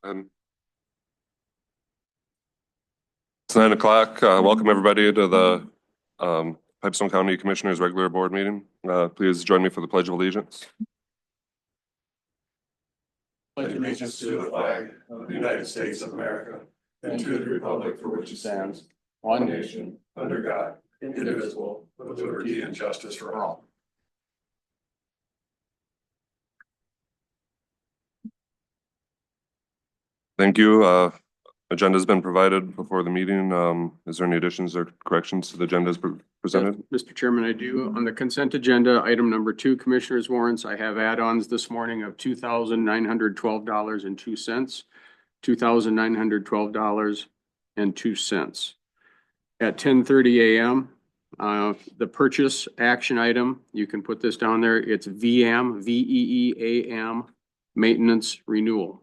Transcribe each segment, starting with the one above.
And it's 9 o'clock. Welcome everybody to the Pipestone County Commissioners Regular Board Meeting. Please join me for the Pledge of Allegiance. Pledge allegiance to the flag of the United States of America and to the republic for which it stands, one nation, under God, indivisible, with liberty and justice for all. Thank you. Agenda has been provided before the meeting. Is there any additions or corrections to the agenda as presented? Mr. Chairman, I do. On the consent agenda, item number 2, Commissioners warrants, I have add-ons this morning of $2,912.02, $2,912.02. At 10:30 a.m., the purchase action item, you can put this down there. It's VEAM, VEEAM, maintenance renewal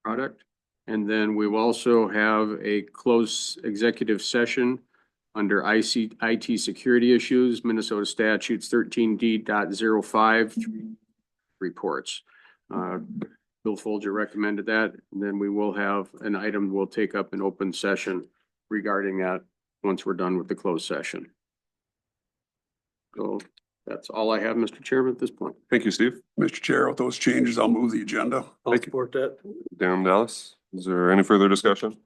product. And then we will also have a closed executive session under IT security issues, Minnesota statutes 13D.05 reports. Bill Folger recommended that. And then we will have an item we'll take up in open session regarding that once we're done with the closed session. So that's all I have, Mr. Chairman, at this point. Thank you, Steve. Mr. Chair, with those changes, I'll move the agenda. I'll support that. Dan Dallas. Is there any further discussion?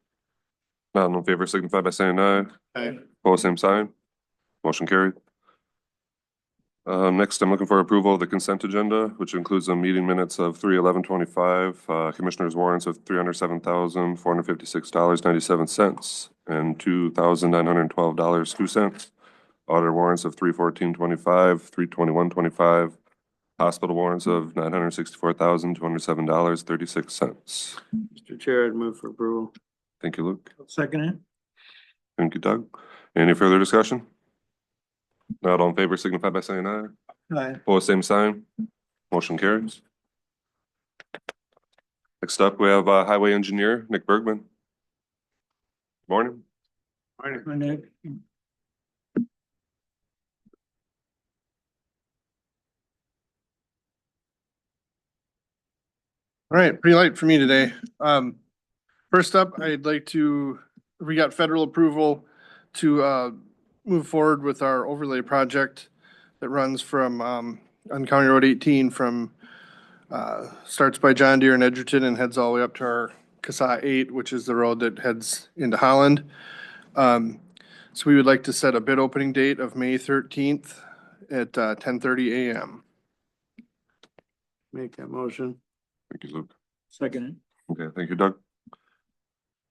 Not in favor, signify by saying aye. Aye. Opposed, same sign. Motion carried. Next, I'm looking for approval of the consent agenda, which includes the meeting minutes of 3/11/25, Commissioners warrants of $307,456.97 and $2,912.02. Auditor warrants of 3/14/25, 3/21/25, hospital warrants of $964,207.36. Mr. Chair, I'd move for approval. Thank you, Luke. Second it. Thank you, Doug. Any further discussion? Not all in favor, signify by saying aye. Aye. Opposed, same sign. Motion carries. Next up, we have Highway Engineer Nick Bergman. Morning. Morning. All right, pretty light for me today. First up, we got federal approval to move forward with our overlay project that runs from on County Road 18 from starts by John Deere and Edgerton and heads all the way up to our CASA 8, which is the road that heads into Holland. So we would like to set a bid opening date of May 13th at 10:30 a.m. Make that motion. Thank you, Luke. Second Okay, thank you, Doug.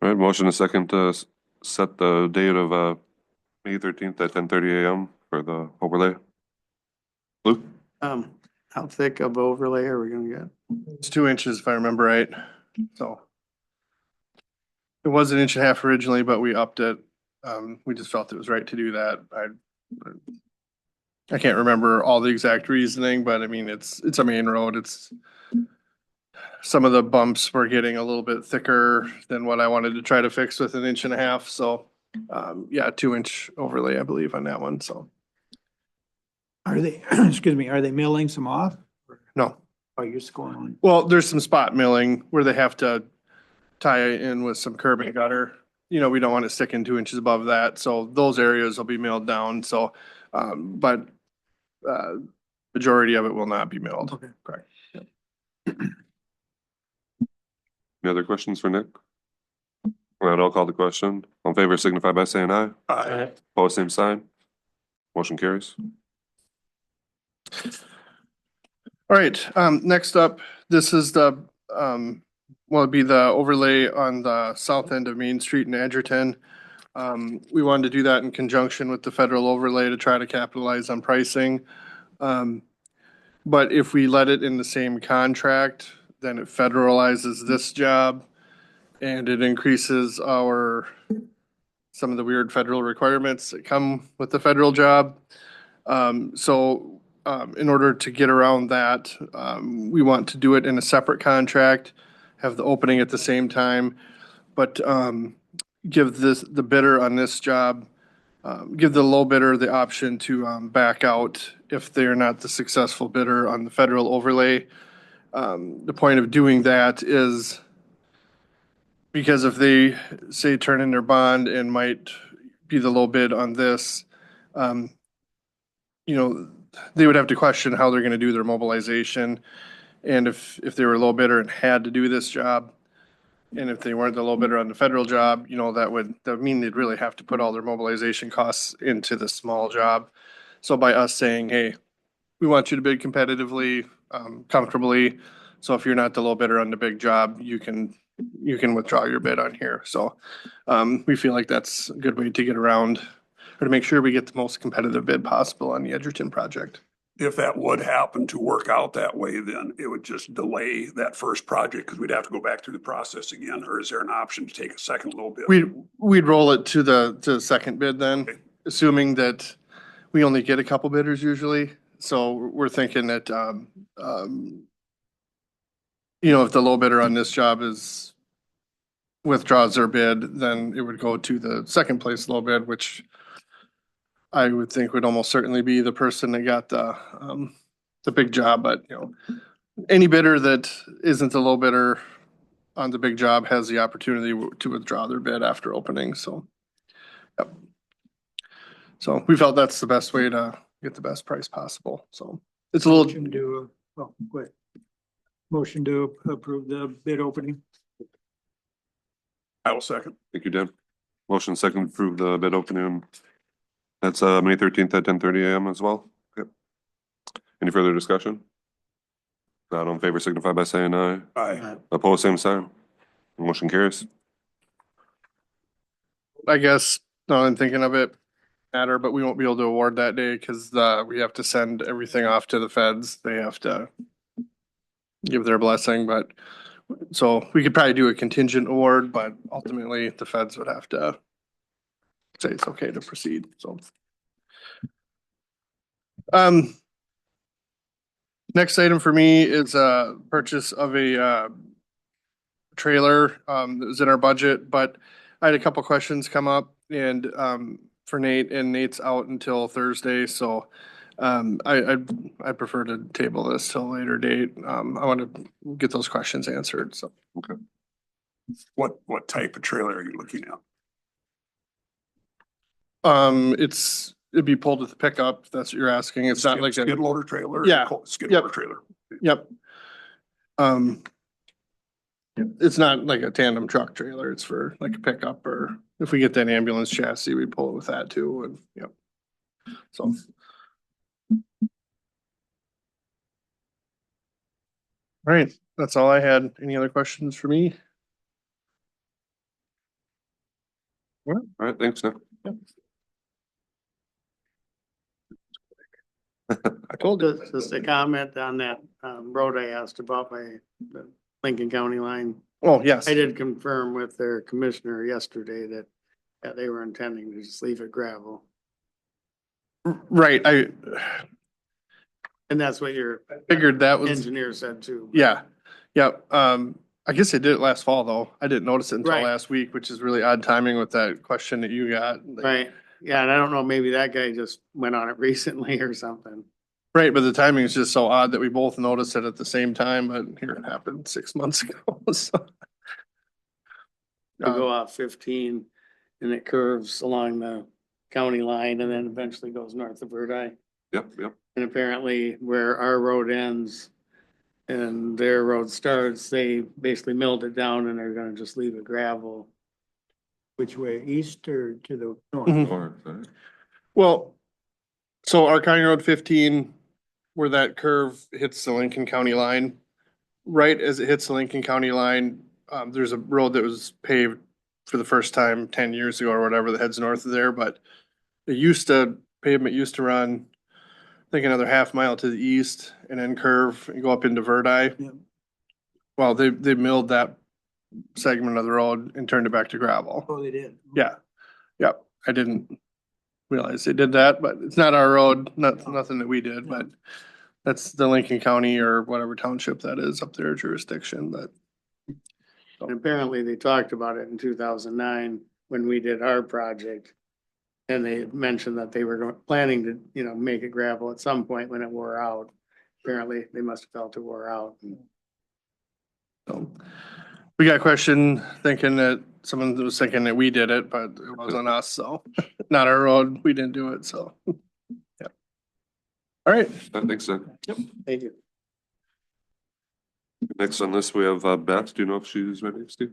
All right, motion a second to set the date of May 13th at 10:30 a.m. for the overlay. Luke? How thick of overlay are we gonna get? It's 2 inches if I remember right, so. It was 1.5 inches originally, but we upped it. We just felt it was right to do that. I can't remember all the exact reasoning, but I mean, it's a main road. Some of the bumps were getting a little bit thicker than what I wanted to try to fix with 1.5 inches. So, yeah, 2-inch overlay, I believe, on that one, so. Are they, excuse me, are they milling some off? No. Oh, you're just going on. Well, there's some spot milling where they have to tie it in with some curb and gutter. You know, we don't want it sticking 2 inches above that, so those areas will be milled down, so, but, majority of it will not be milled. Okay. Correct. Any other questions for Nick? All right, I'll call the question. All in favor, signify by saying aye. Aye. Opposed, same sign. Motion carries. All right, next up, this is the, it'd be the overlay on the south end of Main Street in Edgerton. We wanted to do that in conjunction with the federal overlay to try to capitalize on pricing. But if we let it in the same contract, then it federalizes this job and it increases some of the weird federal requirements that come with the federal job. So in order to get around that, we want to do it in a separate contract, have the opening at the same time, but give the bidder on this job, give the low bidder the option to back out if they're not the successful bidder on the federal overlay. The point of doing that is because if they say turn in their bond and might be the low bid on this, um, you know, they would have to question how they're gonna do their mobilization. And if they were a low bidder and had to do this job, and if they weren't the low bidder on the federal job, that would mean they'd really have to put all their mobilization costs into the small job. So by us saying, hey, we want you to bid competitively, comfortably. So if you're not the low bidder on the big job, you can withdraw your bid on here. So, we feel like that's a good way to get around or to make sure we get the most competitive bid possible on the Edgerton project. If that would happen to work out that way, then it would just delay that first project because we'd have to go back through the process again. Or is there an option to take a second little bit? We'd roll it to the second bid then, Okay. assuming that we only get a couple bidders usually. So we're thinking that, if the low bidder on this job withdraws their bid, then it would go to the second place low bid, which I would think would almost certainly be the person that got the big job, but any bidder that isn't the low bidder on the big job has the opportunity to withdraw their bid after opening, so. Yep. So we felt that's the best way to get the best price possible, so it's a little, Motion to, oh, go ahead. Motion to approve the bid opening. I will second. Thank you, Dan. Motion second to approve the bid opening. That's May 13th at 10:30 a.m. as well. Yep. Any further discussion? Not all in favor signify by saying aye. Aye. Opposed, same sign. Motion carries. I guess, now I'm thinking of it, matter, but we won't be able to award that day because we have to send everything off to the feds. They have to give their blessing, but so we could probably do a contingent award, but ultimately the feds would have to say it's okay to proceed, so. Next item for me is purchase of a trailer that was in our budget, but I had a couple questions come up and for Nate, and Nate's out until Thursday, so I prefer to table this till a later date. I want to get those questions answered, so. What type of trailer are you looking at? It'd be pulled with a pickup, if that's what you're asking. It's not like Skid a, loader trailer? Yeah. Skid Yep. loader trailer. yep. It's not like a tandem truck trailer. It's for like a pickup, or if we get that ambulance chassis, we pull it with that too, and, yep. So. All right, that's all I had. Any other questions for me? All right, thanks, Nick. I told you. Just a comment on that road I asked about by the Lincoln County line. Oh, yes. I did confirm with their commissioner yesterday that they were intending to just leave it gravel. Right, I And that's what your figured that was, engineer said too. yeah, yep. I guess they did it last fall though. I didn't notice it until Right. last week, which is really odd timing with that question that you got. Right, yeah, and I don't know, maybe that guy just went on it recently or something. Right, but the timing is just so odd that we both noticed it at the same time, but here it happened 6 months ago, so. You go off 15 and it curves along the county line and then eventually goes north of Verdi. Yep, yep. And apparently where our road ends and their road starts, they basically milled it down and they're gonna just leave it gravel. Which way, east or to the north? Mhm. Or- Well, so our County Road 15, where that curve hits the Lincoln County line, right as it hits the Lincoln County line, there's a road that was paved for the first time 10 years ago or whatever that heads north of there, but pavement used to run, I think, another half mile to the east and then curve and go up into Verdi. Yep. Well, they milled that segment of the road and turned it back to gravel. Oh, they did. Yeah, yep. I didn't realize they did that, but it's not our road, nothing that we did, but that's the Lincoln County or whatever township that is up there jurisdiction, but. And apparently they talked about it in 2009 when we did our project. And they mentioned that they were planning to, make it gravel at some point when it wore out. Apparently they must have felt it wore out. And So we got questioned thinking that someone was thinking that we did it, but it wasn't us, so not our road. We didn't do it, so. Yeah. All right. I think so. Thank you. Next on this, we have Beth. Do you know if she's ready, Steve?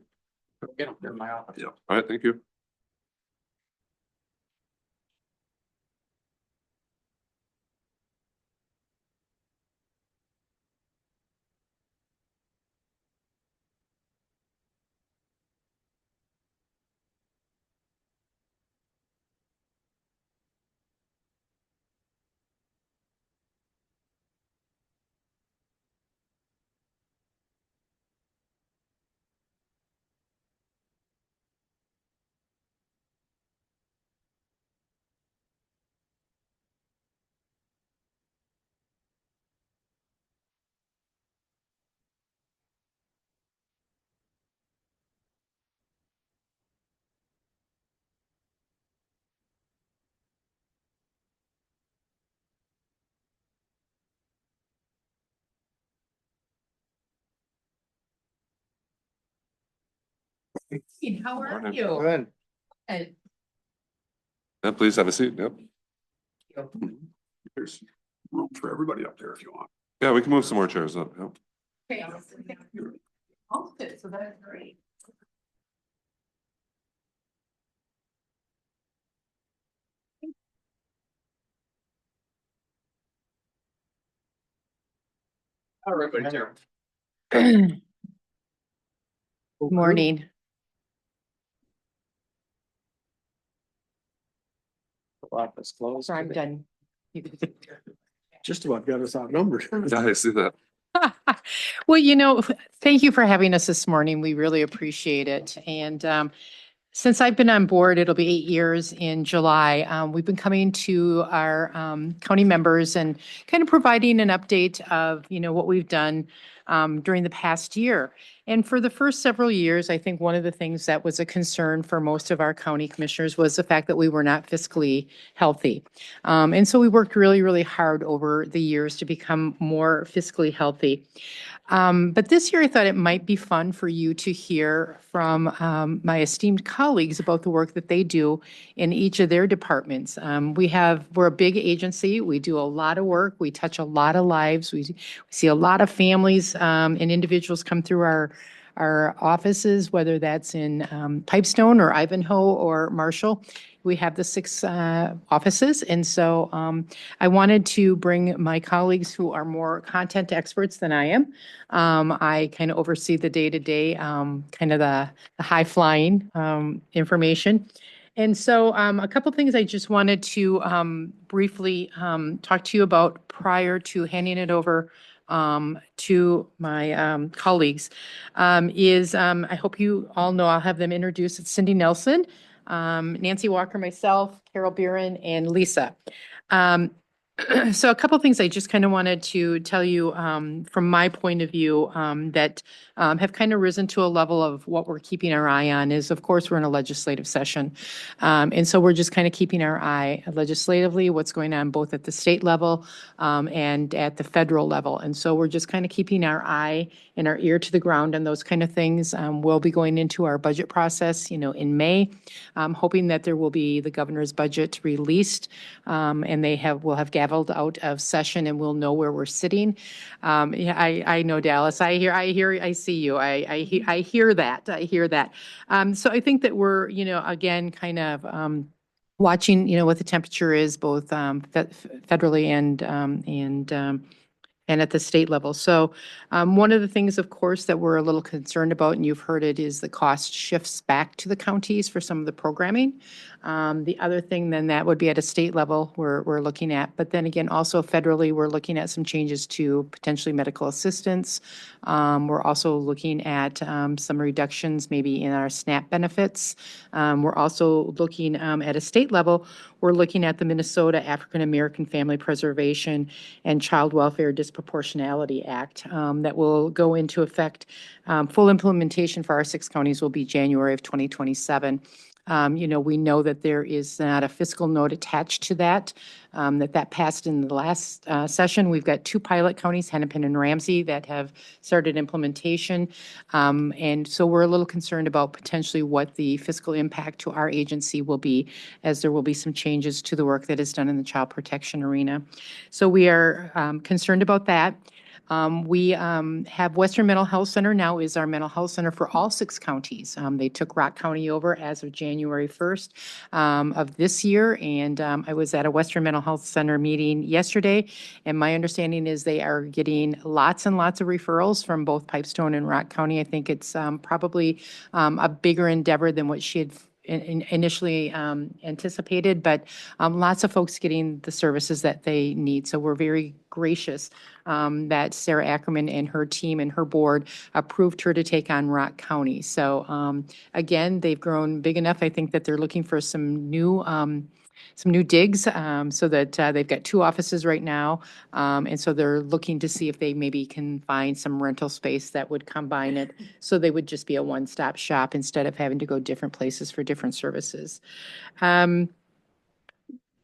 Get them, they're in my office. Yeah. All right, thank you. How are Morning. you? Good. And Yeah, please have a seat. Yep. There's room for everybody up there if you want. Yeah, we can move some more chairs up. Yep. okay, I'll sit down. Oh, good, so that's great. Everybody's here. Morning. Office closed. So I'm done. Just about got us outnumbered. Yeah, I see that. Well, thank you for having us this morning. We really appreciate it. And since I've been on board, it'll be 8 years in July. We've been coming to our county members and kind of providing an update of, what we've done during the past year. And for the first several years, I think one of the things that was a concern for most of our county commissioners was the fact that we were not fiscally healthy. And so we worked really, really hard over the years to become more fiscally healthy. But this year, I thought it might be fun for you to hear from my esteemed colleagues about the work that they do in each of their departments. We're a big agency. We do a lot of work. We touch a lot of lives. We see a lot of families and individuals come through our offices, whether that's in Pipestone or Ivanhoe or Marshall. We have the 6 offices, and so I wanted to bring my colleagues who are more content experts than I am. I kind of oversee the day-to-day, kind of the high-flying information. And so a couple things I just wanted to briefly talk to you about prior to handing it over to my colleagues is I hope you all know, I'll have them introduce. It's Cindy Nelson, Nancy Walker, myself, Carol Buren, and Lisa. So a couple things I just kind of wanted to tell you from my point of view that have kind of risen to a level of what we're keeping our eye on is, of course, we're in a legislative session. And so we're just kind of keeping our eye legislatively, what's going on both at the state level and at the federal level. And so we're just kind of keeping our eye and our ear to the ground on those kind of things. We'll be going into our budget process, in May, hoping that there will be the governor's budget released and we'll have gavelled out of session and we'll know where we're sitting. Yeah, I know, Dallas. I see you. I hear that. So I think that we're, again, kind of watching, what the temperature is both federally and at the state level. So one of the things, of course, that we're a little concerned about, and you've heard it, is the cost shifts back to the counties for some of the programming. The other thing then that would be at a state level we're looking at, but then again, also federally, we're looking at some changes to potentially medical assistance. We're also looking at some reductions maybe in our SNAP benefits. We're also looking at a state level, we're looking at the Minnesota African American Family Preservation and Child Welfare Disproportionality Act that will go into effect. Full implementation for our 6 counties will be January of 2027. We know that there is not a fiscal note attached to that, that passed in the last session. We've got 2 pilot counties, Hennepin and Ramsey, that have started implementation. And so we're a little concerned about potentially what the fiscal impact to our agency will be, as there will be some changes to the work that is done in the child protection arena. So we are concerned about that. We have Western Mental Health Center now is our mental health center for all 6 counties. They took Rock County over as of January 1st of this year, and I was at a Western Mental Health Center meeting yesterday, and my understanding is they are getting lots and lots of referrals from both Pipestone and Rock County. I think it's probably a bigger endeavor than what she had initially anticipated, but lots of folks getting the services that they need. So we're very gracious that Sarah Ackerman and her team and her board approved her to take on Rock County. So again, they've grown big enough. I think that they're looking for some new digs, so that they've got 2 offices right now. And so they're looking to see if they maybe can find some rental space that would combine it. So they would just be a one-stop shop instead of having to go different places for different services.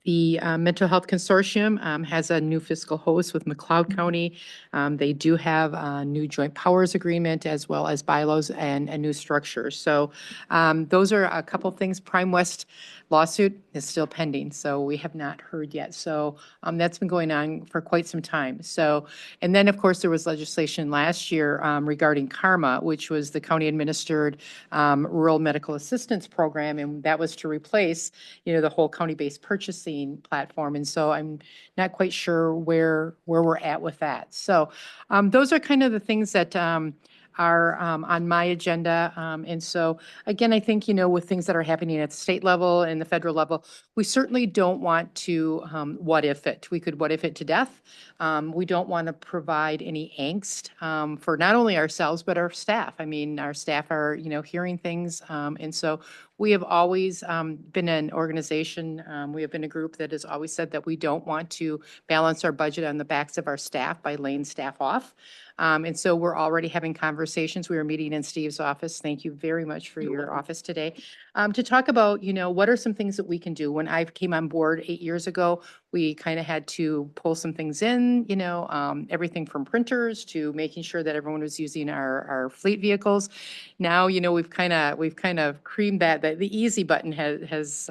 The Mental Health Consortium has a new fiscal host with McLeod County. They do have a new joint powers agreement as well as bylaws and a new structure. So those are a couple things. Prime West lawsuit is still pending, so we have not heard yet. So that's been going on for quite some time. So, and then of course there was legislation last year regarding CARMA, which was the county administered rural medical assistance program, and that was to replace, the whole county-based purchasing platform. And so I'm not quite sure where we're at with that. So those are kind of the things that are on my agenda. And so, again, I think, with things that are happening at the state level and the federal level, we certainly don't want to what if it. We could what if it to death. We don't want to provide any angst for not only ourselves, but our staff. I mean, our staff are, hearing things. And so we have always been an organization, we have been a group that has always said that we don't want to balance our budget on the backs of our staff by laying staff off. And so we're already having conversations. We were meeting in Steve's office. Thank you very much for your office today. To talk about, what are some things that we can do. When I came on board 8 years ago, we kind of had to pull some things in, everything from printers to making sure that everyone was using our fleet vehicles. Now, we've kind of creamed that the easy button has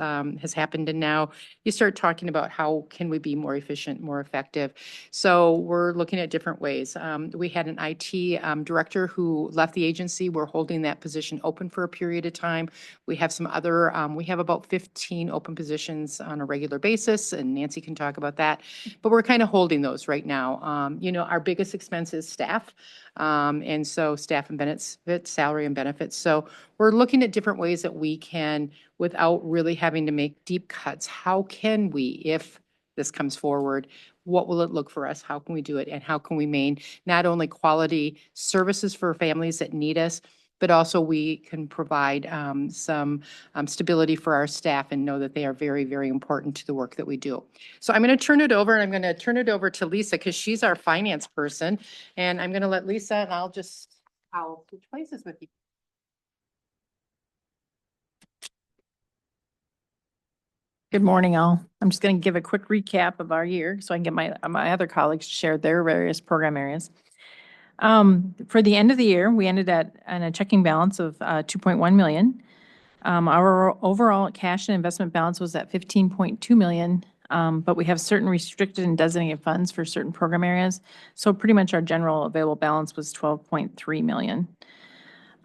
happened, and now you start talking about how can we be more efficient, more effective. So we're looking at different ways. We had an IT director who left the agency. We're holding that position open for a period of time. We have some other, we have about 15 open positions on a regular basis, and Nancy can talk about that. But we're kind of holding those right now. Our biggest expense is staff. And so staff and benefits, salary and benefits. So we're looking at different ways that we can, without really having to make deep cuts, how can we, if this comes forward, what will it look for us? How can we do it? And how can we maintain not only quality services for families that need us, but also we can provide some stability for our staff and know that they are very, very important to the work that we do. So I'm going to turn it over, and I'm going to turn it over to Lisa because she's our finance person. And I'm going to let Lisa, and I'll switch places with you. Good morning, all. I'm just going to give a quick recap of our year so I can get my other colleagues to share their various program areas. For the end of the year, we ended on a checking balance of 2.1 million. Our overall cash and investment balance was at 15.2 million, but we have certain restricted and designated funds for certain program areas. So pretty much our general available balance was 12.3 million.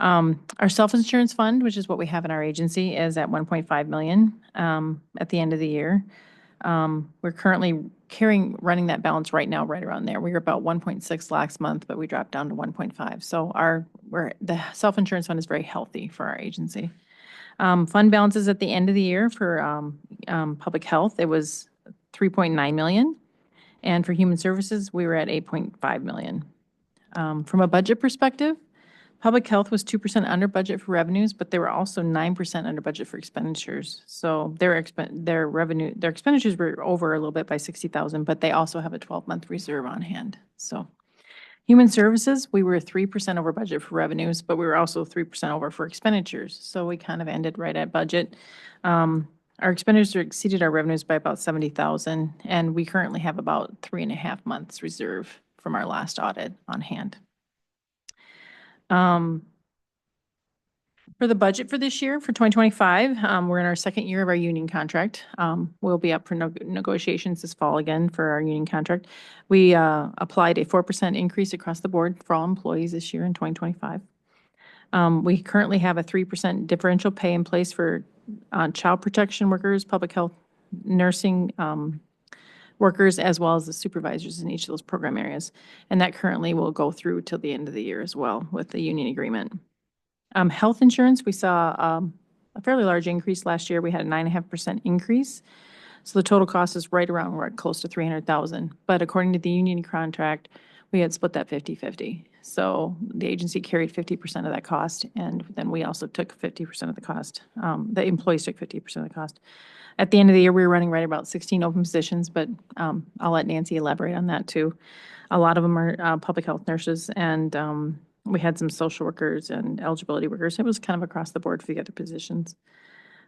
Our self-insurance fund, which is what we have in our agency, is at 1.5 million at the end of the year. We're currently running that balance right now, right around there. We were about 1.6 last month, but we dropped down to 1.5. So the self-insurance fund is very healthy for our agency. Fund balances at the end of the year for public health, it was 3.9 million. And for human services, we were at 8.5 million. From a budget perspective, public health was 2% under budget for revenues, but they were also 9% under budget for expenditures. So their expenditures were over a little bit by 60,000, but they also have a 12-month reserve on hand. So Human Services, we were 3% over budget for revenues, but we were also 3% over for expenditures. So we kind of ended right at budget. Our expenditures exceeded our revenues by about 70,000, and we currently have about 3.5 months reserve from our last audit on hand. For the budget for this year, for 2025, we're in our second year of our union contract. We'll be up for negotiations this fall again for our union contract. We applied a 4% increase across the board for all employees this year in 2025. We currently have a 3% differential pay in place for child protection workers, public health, nursing workers, as well as the supervisors in each of those program areas. And that currently will go through till the end of the year as well with the union agreement. Health insurance, we saw a fairly large increase last year. We had a 9.5% increase. So the total cost is right around, we're close to 300,000. But according to the union contract, we had split that 50-50. So the agency carried 50% of that cost, and then we also took 50% of the cost. The employees took 50% of the cost. At the end of the year, we were running right about 16 open positions, but I'll let Nancy elaborate on that too. A lot of them are public health nurses, and we had some social workers and eligibility workers. It was kind of across the board for the other positions.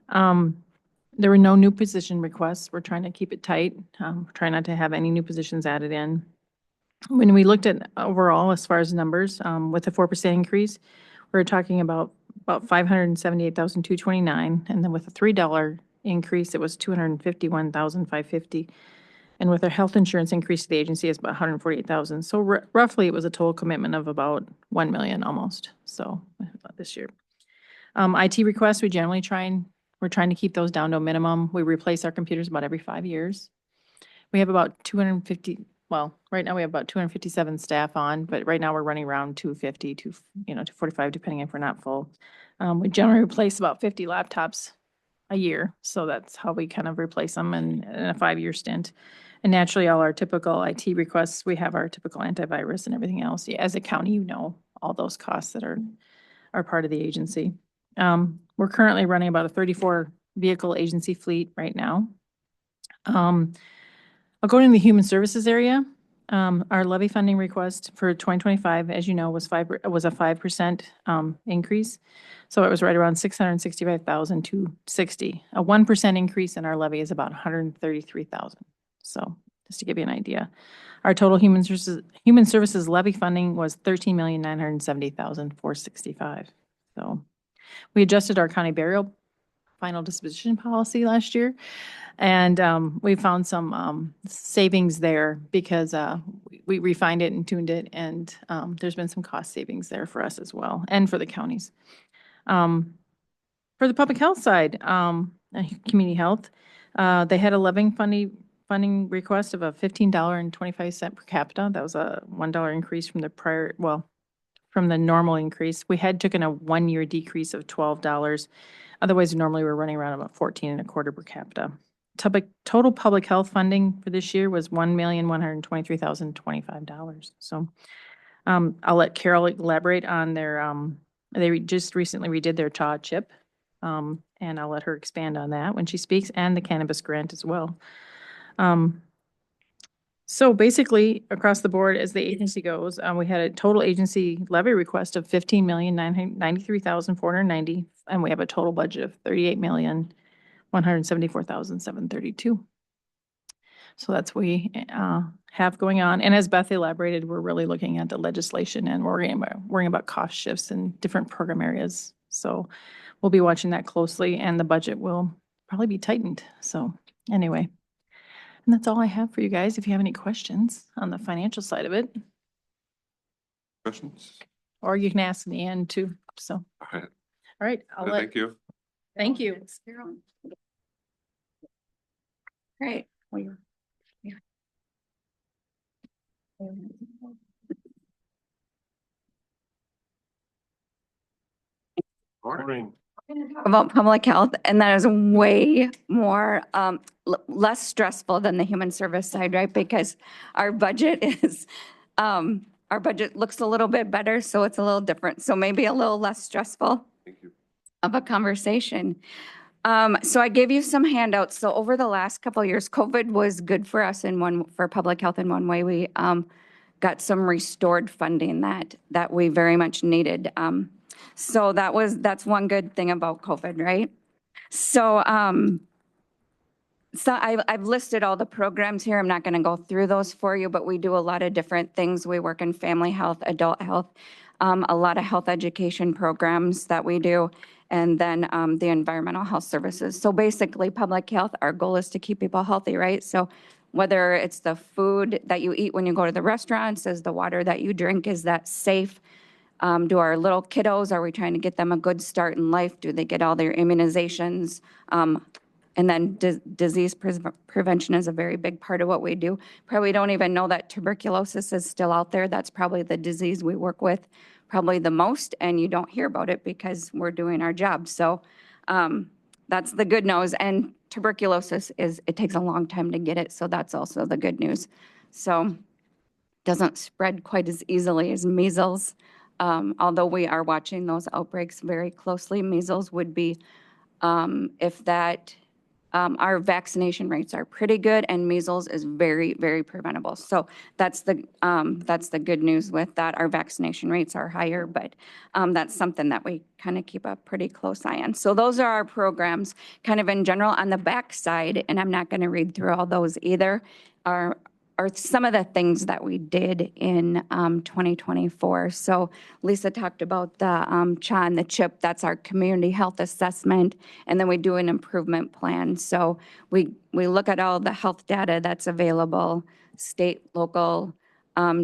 There were no new position requests. We're trying to keep it tight. Try not to have any new positions added in. When we looked at overall, as far as numbers, with a 4% increase, we're talking about 578,229, and then with a $3 increase, it was 251,550. And with our health insurance increase to the agency, it's about 148,000. So roughly, it was a total commitment of about 1 million almost. So this year, IT requests, we're trying to keep those down to a minimum. We replace our computers about every 5 years. We have about 250. Well, right now we have about 257 staff on, but right now we're running around 250 to 245, depending if we're not full. We generally replace about 50 laptops a year, so that's how we kind of replace them in a 5-year stint. And naturally, all our typical IT requests, we have our typical antivirus and everything else. As a county, all those costs that are part of the agency. We're currently running about a 34 vehicle agency fleet right now. According to the Human Services area, our levy funding request for 2025, as you know, was a 5% increase. So it was right around 665,260. A 1% increase in our levy is about 133,000. So just to give you an idea, our total human services levy funding was 13,970,465. So we adjusted our county burial final disposition policy last year. And we found some savings there because we refined it and tuned it, and there's been some cost savings there for us as well, and for the counties. For the public health side, community health, they had a living funding request of a $15.25 per capita. That was a $1 increase from from the normal increase. We had taken a 1-year decrease of $12. Otherwise, normally we're running around about 14.25 per capita. Total public health funding for this year was $1,123,025. So I'll let Carol elaborate on their, they just recently redid their CHA chip, and I'll let her expand on that when she speaks, and the cannabis grant as well. So basically, across the board, as the agency goes, we had a total agency levy request of $15,993,490, and we have a total budget of $38,174,732. So that's what we have going on. And as Beth elaborated, we're really looking at the legislation and worrying about cost shifts in different program areas. So we'll be watching that closely, and the budget will probably be tightened. So anyway. And that's all I have for you guys. If you have any questions on the financial side of it, Questions? or you can ask in the end too. So, All right, right, thank you. Thank you. Great. Morning. About public health, and that is way more, less stressful than the human service side, right? Because our budget looks a little bit better, so it's a little different. So maybe a little less stressful Thank you. of a conversation. So I gave you some handouts. So over the last couple of years, COVID was good for us for public health in one way. We got some restored funding that we very much needed. So that's one good thing about COVID, right? So, so I've listed all the programs here. I'm not going to go through those for you, but we do a lot of different things. We work in family health, adult health, a lot of health education programs that we do, and then the environmental health services. So basically, public health, our goal is to keep people healthy, right? So whether it's the food that you eat when you go to the restaurants, is the water that you drink, is that safe? Do our little kiddos, are we trying to get them a good start in life? Do they get all their immunizations? And then disease prevention is a very big part of what we do. Probably don't even know that tuberculosis is still out there. That's probably the disease we work with probably the most, and you don't hear about it because we're doing our job. So that's the good news. And tuberculosis it takes a long time to get it, so that's also the good news. So doesn't spread quite as easily as measles. Although we are watching those outbreaks very closely, measles would be, if that, our vaccination rates are pretty good, and measles is very, very preventable. So that's the good news with that. Our vaccination rates are higher, but that's something that we kind of keep a pretty close eye on. So those are our programs kind of in general. On the back side, and I'm not going to read through all those either, are some of the things that we did in 2024. So Lisa talked about the CHA and the CHIP. That's our community health assessment. And then we do an improvement plan. So we look at all the health data that's available, state, local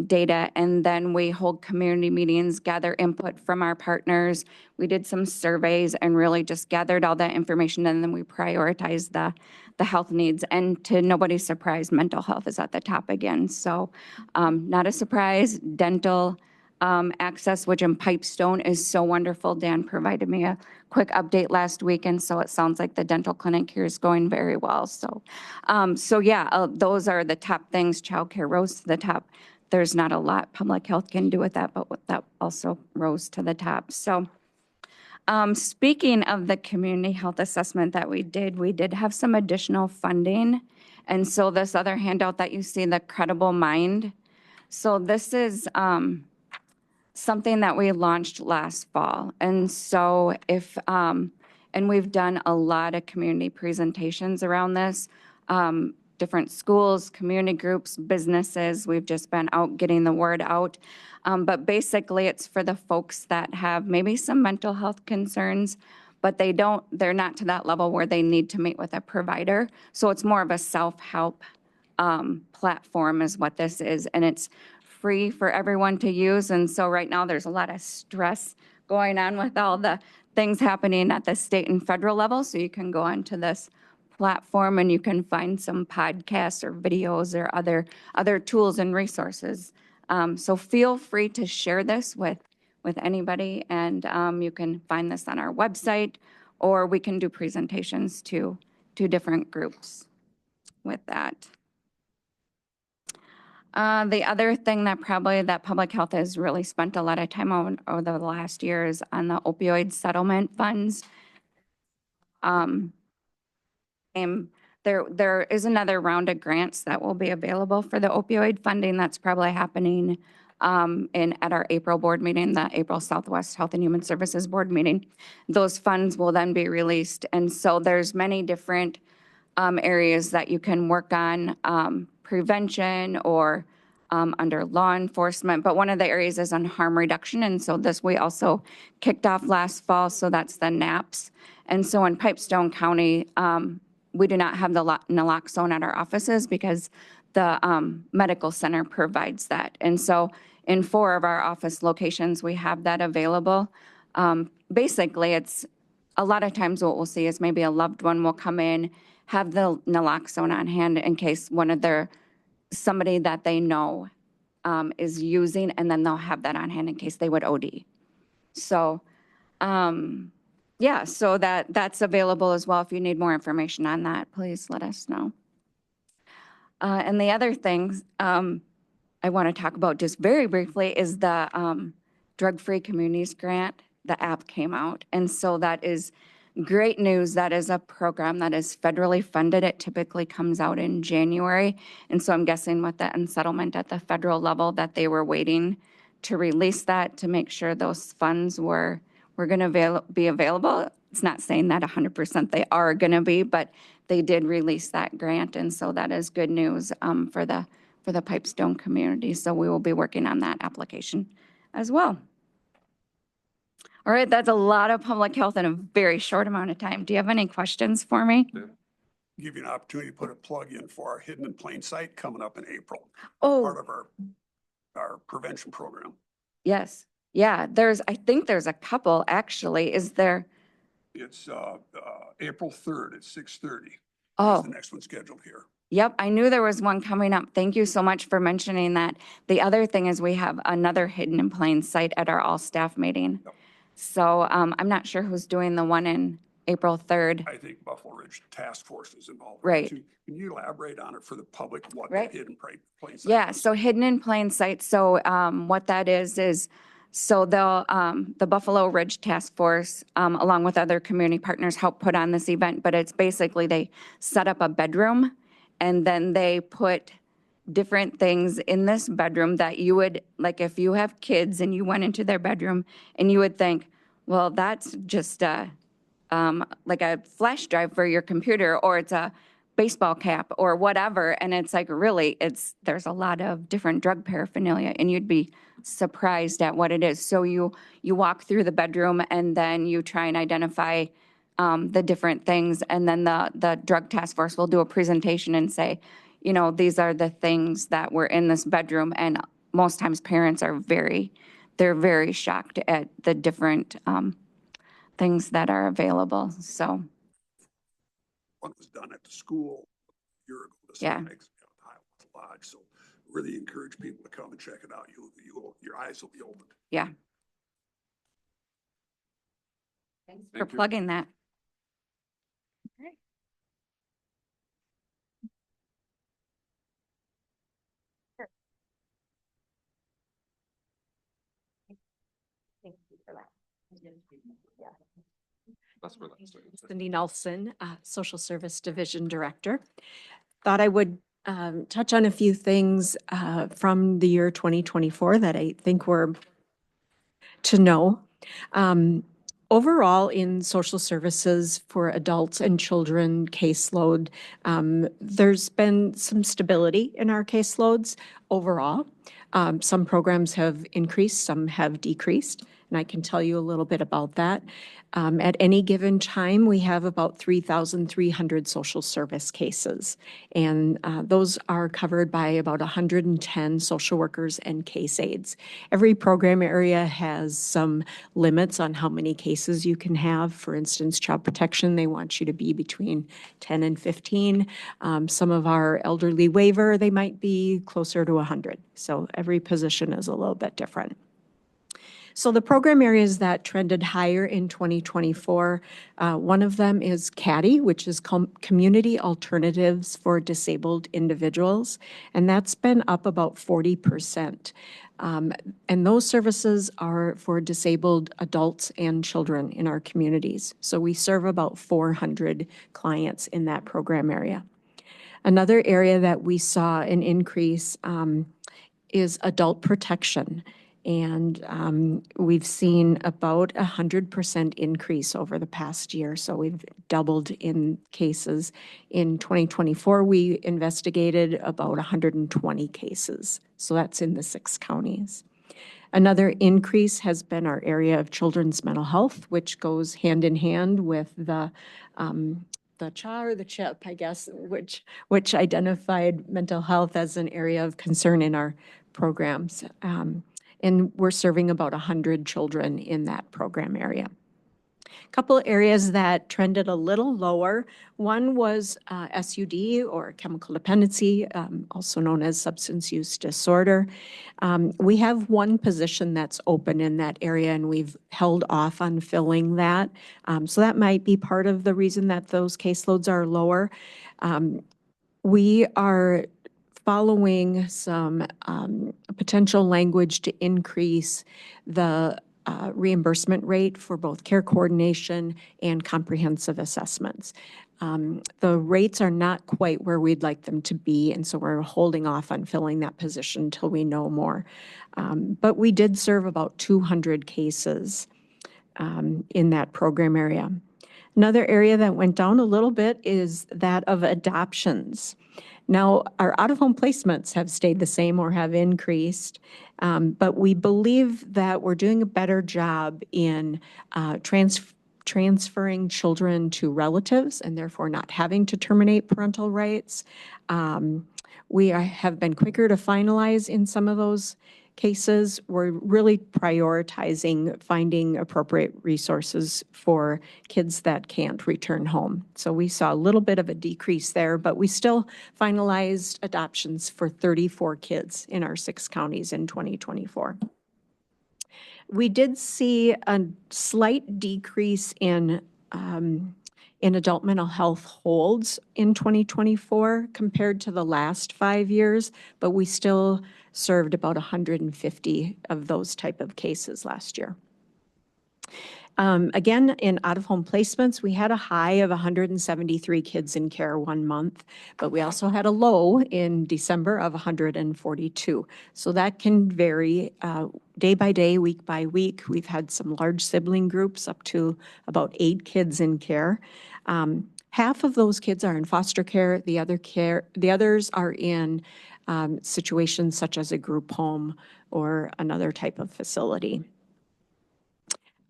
data, and then we hold community meetings, gather input from our partners. We did some surveys and really just gathered all that information, and then we prioritized the health needs. And to nobody's surprise, mental health is at the top again. So not a surprise. Dental access, which in Pipestone is so wonderful. Dan provided me a quick update last week, and so it sounds like the dental clinic here is going very well. So, those are the top things. Childcare rose to the top. There's not a lot public health can do with that, but that also rose to the top. So speaking of the community health assessment that we did have some additional funding. And so this other handout that you see, the Credible Mind. So this is something that we launched last fall. And so and we've done a lot of community presentations around this. Different schools, community groups, businesses. We've just been out getting the word out. But basically it's for the folks that have maybe some mental health concerns, but they're not to that level where they need to meet with a provider. So it's more of a self-help platform is what this is. And it's free for everyone to use. And so right now there's a lot of stress going on with all the things happening at the state and federal level. So you can go onto this platform and you can find some podcasts or videos or other tools and resources. So feel free to share this with anybody, and you can find this on our website, or we can do presentations to different groups with that. The other thing that public health has really spent a lot of time on over the last year is on the opioid settlement funds. There is another round of grants that will be available for the opioid funding. That's probably happening at our April board meeting, the April Southwest Health and Human Services board meeting. Those funds will then be released. And so there's many different areas that you can work on, prevention or under law enforcement. But one of the areas is on harm reduction. And so this we also kicked off last fall. So that's the NAPS. And so in Pipestone County, we do not have the naloxone at our offices because the medical center provides that. And so in 4 of our office locations, we have that available. Basically, it's a lot of times what we'll see is maybe a loved one will come in, have the naloxone on hand in case somebody that they know is using, and then they'll have that on hand in case they would OD. So, yeah, so that's available as well. If you need more information on that, please let us know. And the other things I want to talk about just very briefly is the Drug-Free Communities Grant. The app came out, and so that is great news. That is a program that is federally funded. It typically comes out in January. And so I'm guessing with the unsettlement at the federal level that they were waiting to release that to make sure those funds were going to be available. It's not saying that 100% they are going to be, but they did release that grant. And so that is good news for the Pipestone community. So we will be working on that application as well. All right, that's a lot of public health in a very short amount of time. Do you have any questions for me? Give you an opportunity to put a plug in for our Hidden in Plain Sight coming up in April. Oh, Part of our prevention program. yes. Yeah, I think there's a couple actually. Is there? It's April 3rd at 6:30. Oh, The next one scheduled here. yep. I knew there was one coming up. Thank you so much for mentioning that. The other thing is we have another Hidden in Plain Sight at our all-staff meeting. Yep. So I'm not sure who's doing the one in April 3rd. I think Buffalo Ridge Task Force is involved. Right. Can you elaborate on it for the public, what Right. the Hidden Plain Sight Yeah, is? so Hidden in Plain Sight. So what that is so they'll, the Buffalo Ridge Task Force, along with other community partners, help put on this event. But it's basically they set up a bedroom and then they put different things in this bedroom that you would, like if you have kids and you went into their bedroom and you would think, well, that's just like a flash drive for your computer, or it's a baseball cap or whatever. And it's like, really, there's a lot of different drug paraphernalia and you'd be surprised at what it is. So you walk through the bedroom and then you try and identify the different things. And then the drug task force will do a presentation and say, you know, these are the things that were in this bedroom. And most times parents are they're very shocked at the different things that are available. So, One was done at the school a year ago. Yeah. Lodge. So really encourage people to come and check it out. Your eyes will be opened. yeah. Thanks for Thank you. plugging that. Thank you for that. That's for last time. Cindy Nelson, Social Service Division Director. Thought I would touch on a few things from the year 2024 that I think were to know. Overall, in social services for adults and children caseload, there's been some stability in our caseloads overall. Some programs have increased, some have decreased, and I can tell you a little bit about that. At any given time, we have about 3,300 social service cases, and those are covered by about 110 social workers and case aides. Every program area has some limits on how many cases you can have. For instance, child protection, they want you to be between 10 and 15. Some of our elderly waiver, they might be closer to 100. So every position is a little bit different. So the program areas that trended higher in 2024, one of them is CADI, which is Community Alternatives for Disabled Individuals, and that's been up about 40%. And those services are for disabled adults and children in our communities. So we serve about 400 clients in that program area. Another area that we saw an increase is adult protection. And we've seen about 100% increase over the past year. So we've doubled in cases. In 2024, we investigated about 120 cases. So that's in the 6 counties. Another increase has been our area of children's mental health, which goes hand in hand with the CHA or the CHIP, I guess, which identified mental health as an area of concern in our programs. And we're serving about 100 children in that program area. A couple areas that trended a little lower. One was SUD, or chemical dependency, also known as substance use disorder. We have one position that's open in that area, and we've held off on filling that. So that might be part of the reason that those caseloads are lower. We are following some potential language to increase the reimbursement rate for both care coordination and comprehensive assessments. The rates are not quite where we'd like them to be, and so we're holding off on filling that position until we know more. But we did serve about 200 cases in that program area. Another area that went down a little bit is that of adoptions. Now, our out-of-home placements have stayed the same or have increased, but we believe that we're doing a better job in transferring children to relatives and therefore not having to terminate parental rights. Have been quicker to finalize in some of those cases. We're really prioritizing finding appropriate resources for kids that can't return home. So we saw a little bit of a decrease there, but we still finalized adoptions for 34 kids in our 6 counties in 2024. We did see a slight decrease in adult mental health holds in 2024 compared to the last 5 years, but we still served about 150 of those type of cases last year. Again, in out-of-home placements, we had a high of 173 kids in care 1 month, but we also had a low in December of 142. So that can vary day by day, week by week. We've had some large sibling groups up to about 8 kids in care. Half of those kids are in foster care. The others are in situations such as a group home or another type of facility.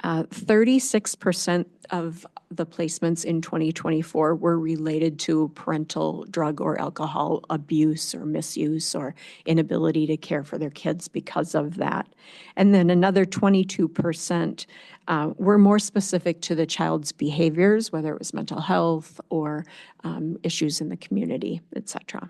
36% of the placements in 2024 were related to parental drug or alcohol abuse or misuse or inability to care for their kids because of that. And then another 22% were more specific to the child's behaviors, whether it was mental health or issues in the community, et cetera.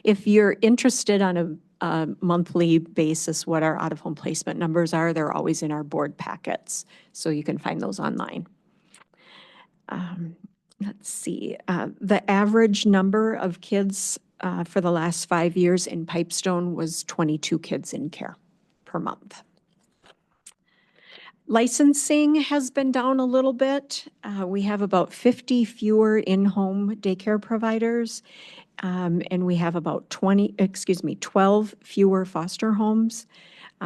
If you're interested on a monthly basis what our out-of-home placement numbers are, they're always in our board packets, so you can find those online. Let's see, the average number of kids for the last 5 years in Pipestone was 22 kids in care per month. Licensing has been down a little bit. We have about 50 fewer in-home daycare providers. And we have about 12 fewer foster homes.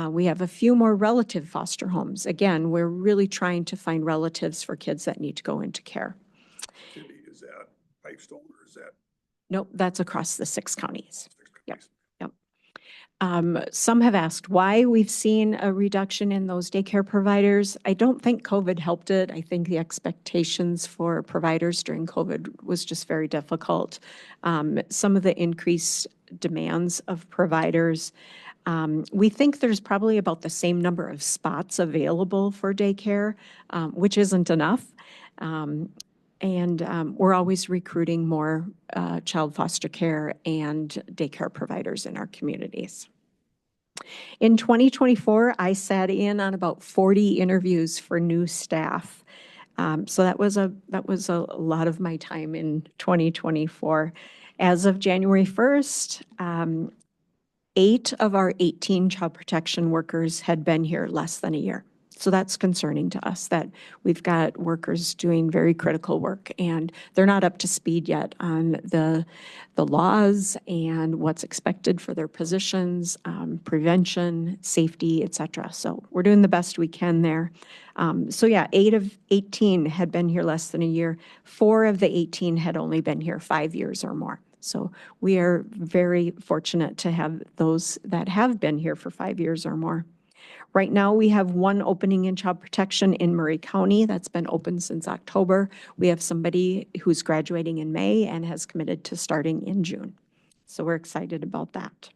We have a few more relative foster homes. Again, we're really trying to find relatives for kids that need to go into care. Is that Pipestone or is that? Nope, that's across the 6 counties. 6 Yep. counties? Some have asked why we've seen a reduction in those daycare providers. I don't think COVID helped it. I think the expectations for providers during COVID was just very difficult. Some of the increased demands of providers. We think there's probably about the same number of spots available for daycare, which isn't enough. And we're always recruiting more child foster care and daycare providers in our communities. In 2024, I sat in on about 40 interviews for new staff. So that was a lot of my time in 2024. As of January 1st, 8 of our 18 child protection workers had been here less than a year. So that's concerning to us that we've got workers doing very critical work and they're not up to speed yet on the laws and what's expected for their positions, prevention, safety, et cetera. So we're doing the best we can there. So yeah, 8 of 18 had been here less than a year. 4 of the 18 had only been here 5 years or more. So we are very fortunate to have those that have been here for 5 years or more. Right now, we have 1 opening in child protection in Murray County that's been open since October. We have somebody who's graduating in May and has committed to starting in June. So we're excited about that.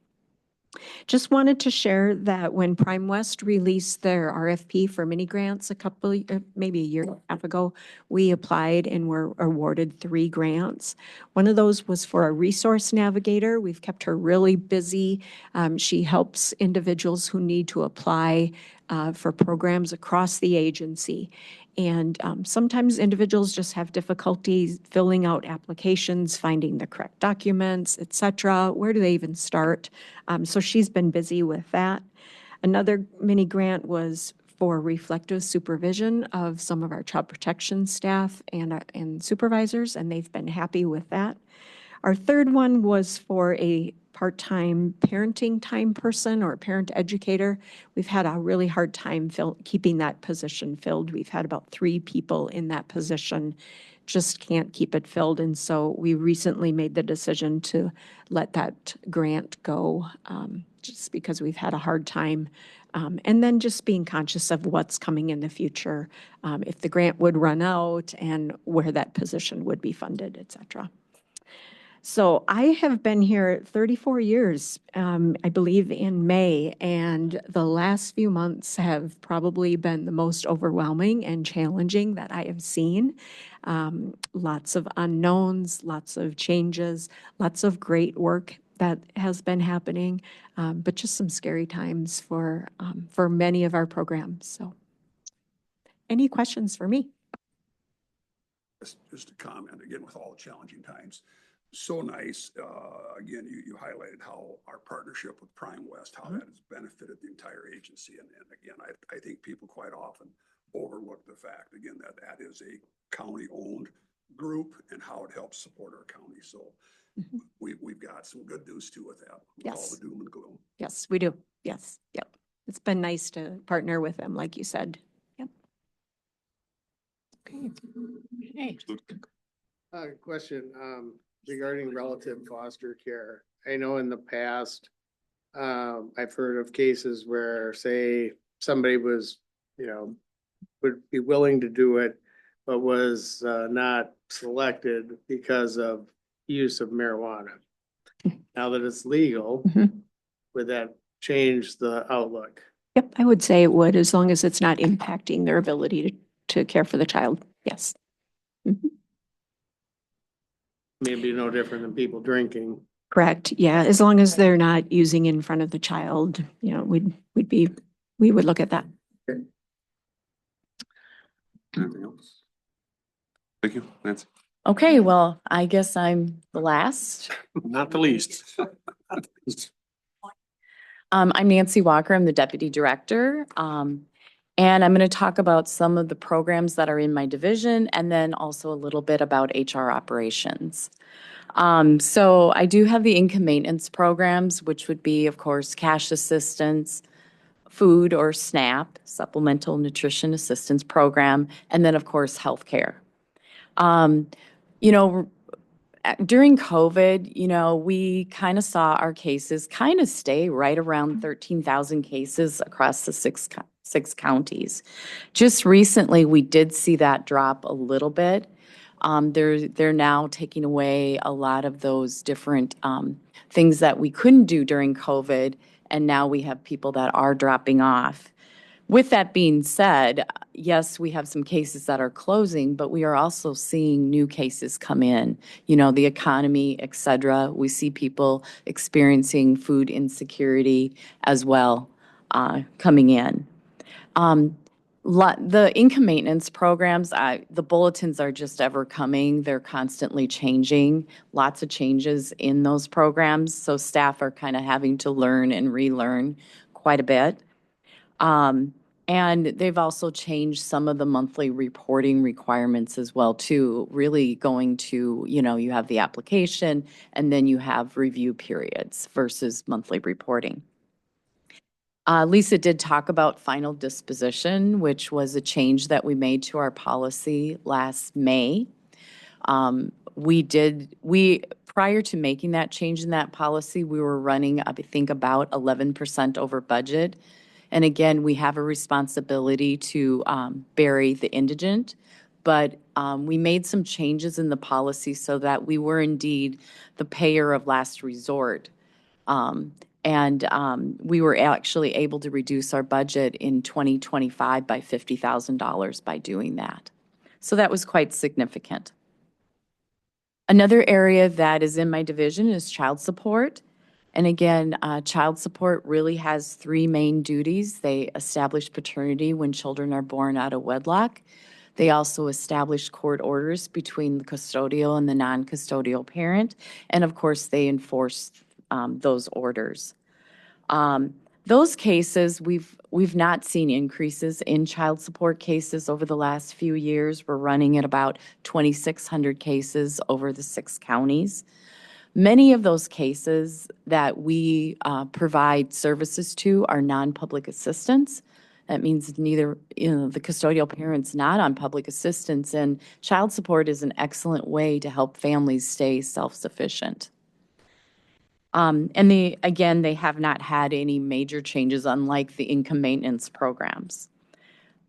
Just wanted to share that when Prime West released their RFP for mini grants maybe a year and a half ago, we applied and were awarded 3 grants. One of those was for a resource navigator. We've kept her really busy. She helps individuals who need to apply for programs across the agency. And sometimes individuals just have difficulties filling out applications, finding the correct documents, et cetera. Where do they even start? So she's been busy with that. Another mini grant was for reflective supervision of some of our child protection staff and supervisors, and they've been happy with that. Our third one was for a part-time parenting time person or parent educator. We've had a really hard time keeping that position filled. We've had about 3 people in that position, just can't keep it filled. And so we recently made the decision to let that grant go, just because we've had a hard time. And then just being conscious of what's coming in the future, if the grant would run out and where that position would be funded, et cetera. So I have been here 34 years, I believe in May, and the last few months have probably been the most overwhelming and challenging that I have seen. Lots of unknowns, lots of changes, lots of great work that has been happening, but just some scary times for many of our programs. So any questions for me? Just a comment, again, with all the challenging times. So nice, again, you highlighted how our partnership with Prime West, how that has benefited the entire agency. And again, I think people quite often overlook the fact, again, that is a county-owned group and how it helps support our county. So we've got some good news too with that, with all Yes. the doom and gloom. Yes, we do. Yes, yep. It's been nice to partner with them, like you said. Yep. Hey. Question, regarding relative foster care. I know in the past, I've heard of cases where, say, somebody was, would be willing to do it, but was not selected because of use of marijuana. Now that it's legal, would that change the outlook? Yep, I would say it would, as long as it's not impacting their ability to care for the child. Yes. Maybe no different than people drinking. Correct. Yeah, as long as they're not using in front of the child, we would look at that. Anything else? Thank you, Nancy. Okay, well, I guess I'm the last. Not the least. I'm Nancy Walker. I'm the deputy director. And I'm going to talk about some of the programs that are in my division and then also a little bit about HR operations. So I do have the income maintenance programs, which would be, of course, cash assistance, food or SNAP, Supplemental Nutrition Assistance Program, and then, of course, healthcare. During COVID, we kind of saw our cases kind of stay right around 13,000 cases across the six counties. Just recently, we did see that drop a little bit. They're now taking away a lot of those different things that we couldn't do during COVID, and now we have people that are dropping off. With that being said, yes, we have some cases that are closing, but we are also seeing new cases come in. The economy, et cetera. We see people experiencing food insecurity as well coming in. The income maintenance programs, the bulletins are just ever coming. They're constantly changing. Lots of changes in those programs. So staff are kind of having to learn and relearn quite a bit. And they've also changed some of the monthly reporting requirements as well, too, really going to, you have the application and then you have review periods versus monthly reporting. Lisa did talk about final disposition, which was a change that we made to our policy last May. Prior to making that change in that policy, we were running, I think, about 11% over budget. And again, we have a responsibility to bury the indigent, but we made some changes in the policy so that we were indeed the payer of last resort. And we were actually able to reduce our budget in 2025 by $50,000 by doing that. So that was quite significant. Another area that is in my division is child support. And again, child support really has 3 main duties. They establish paternity when children are born out of wedlock. They also establish court orders between the custodial and the non-custodial parent. And of course, they enforce those orders. Those cases, we've not seen increases in child support cases over the last few years. We're running at about 2,600 cases over the 6 counties. Many of those cases that we provide services to are non-public assistance. That means neither, the custodial parent's not on public assistance, and child support is an excellent way to help families stay self-sufficient. And they have not had any major changes, unlike the income maintenance programs.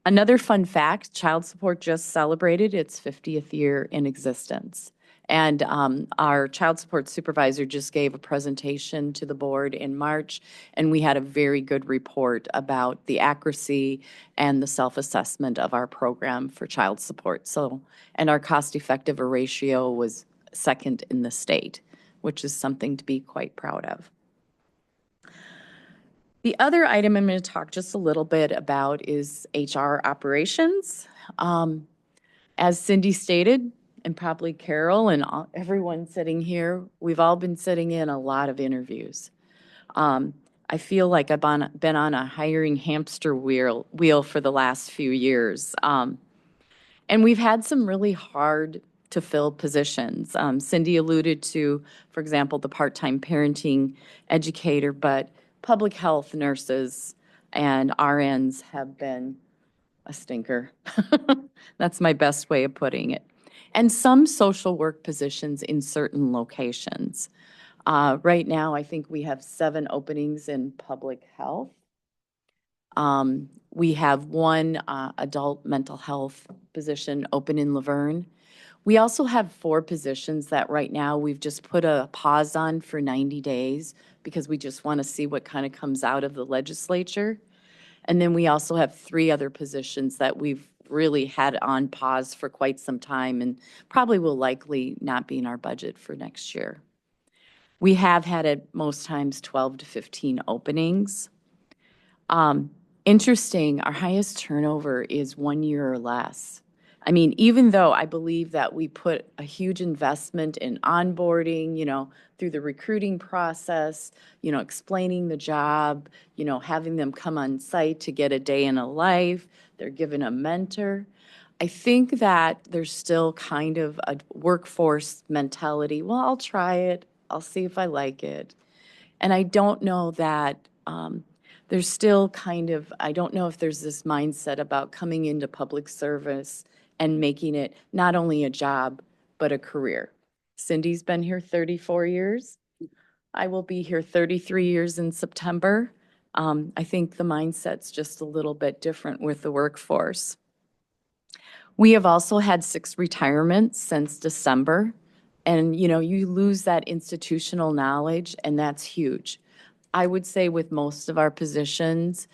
Another fun fact, child support just celebrated its 50th year in existence. And our child support supervisor just gave a presentation to the board in March, and we had a very good report about the accuracy and the self-assessment of our program for child support. And our cost-effective ratio was second in the state, which is something to be quite proud of. The other item I'm going to talk just a little bit about is HR operations. As Cindy stated, and probably Carol and everyone sitting here, we've all been sitting in a lot of interviews. I feel like I've been on a hiring hamster wheel for the last few years. And we've had some really hard to fill positions. Cindy alluded to, for example, the part-time parenting educator, but public health nurses and RNs have been a stinker. That's my best way of putting it. And some social work positions in certain locations. Right now, I think we have 7 openings in public health. We have 1 adult mental health position open in Laverne. We also have 4 positions that right now we've just put a pause on for 90 days because we just want to see what kind of comes out of the legislature. And then we also have 3 other positions that we've really had on pause for quite some time and probably will likely not be in our budget for next year. We have had at most times 12 to 15 openings. Interesting, our highest turnover is 1 year or less. I mean, even though I believe that we put a huge investment in onboarding, through the recruiting process, explaining the job, having them come on site to get a day in a life, they're given a mentor. I think that there's still kind of a workforce mentality. Well, I'll try it. I'll see if I like it. And I don't know that there's still I don't know if there's this mindset about coming into public service and making it not only a job, but a career. Cindy's been here 34 years. I will be here 33 years in September. I think the mindset's just a little bit different with the workforce. We have also had 6 retirements since December. And, you lose that institutional knowledge, and that's huge. I would say with most of our positions,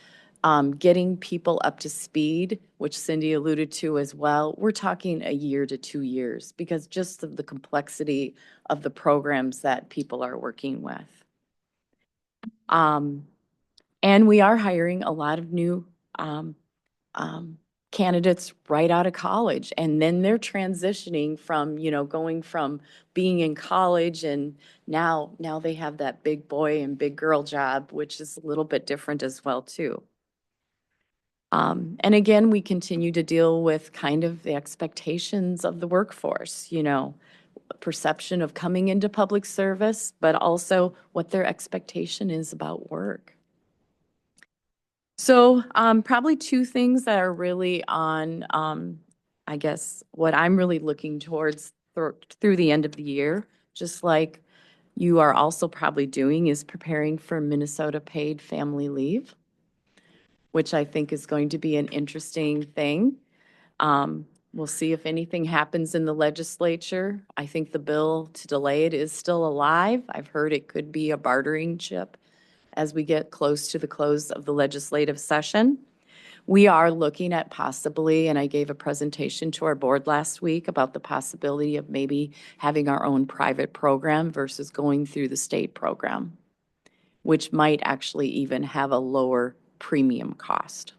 getting people up to speed, which Cindy alluded to as well, we're talking a year to 2 years because just of the complexity of the programs that people are working with. And we are hiring a lot of new candidates right out of college, and then they're transitioning from, going from being in college and now they have that big boy and big girl job, which is a little bit different as well too. And again, we continue to deal with kind of the expectations of the workforce, perception of coming into public service, but also what their expectation is about work. So probably 2 things that are really on, I guess, what I'm really looking towards through the end of the year, just like you are also probably doing, is preparing for Minnesota paid family leave, which I think is going to be an interesting thing. We'll see if anything happens in the legislature. I think the bill to delay it is still alive. I've heard it could be a bartering chip as we get close to the close of the legislative session. We are looking at possibly, and I gave a presentation to our board last week about the possibility of maybe having our own private program versus going through the state program, which might actually even have a lower premium cost.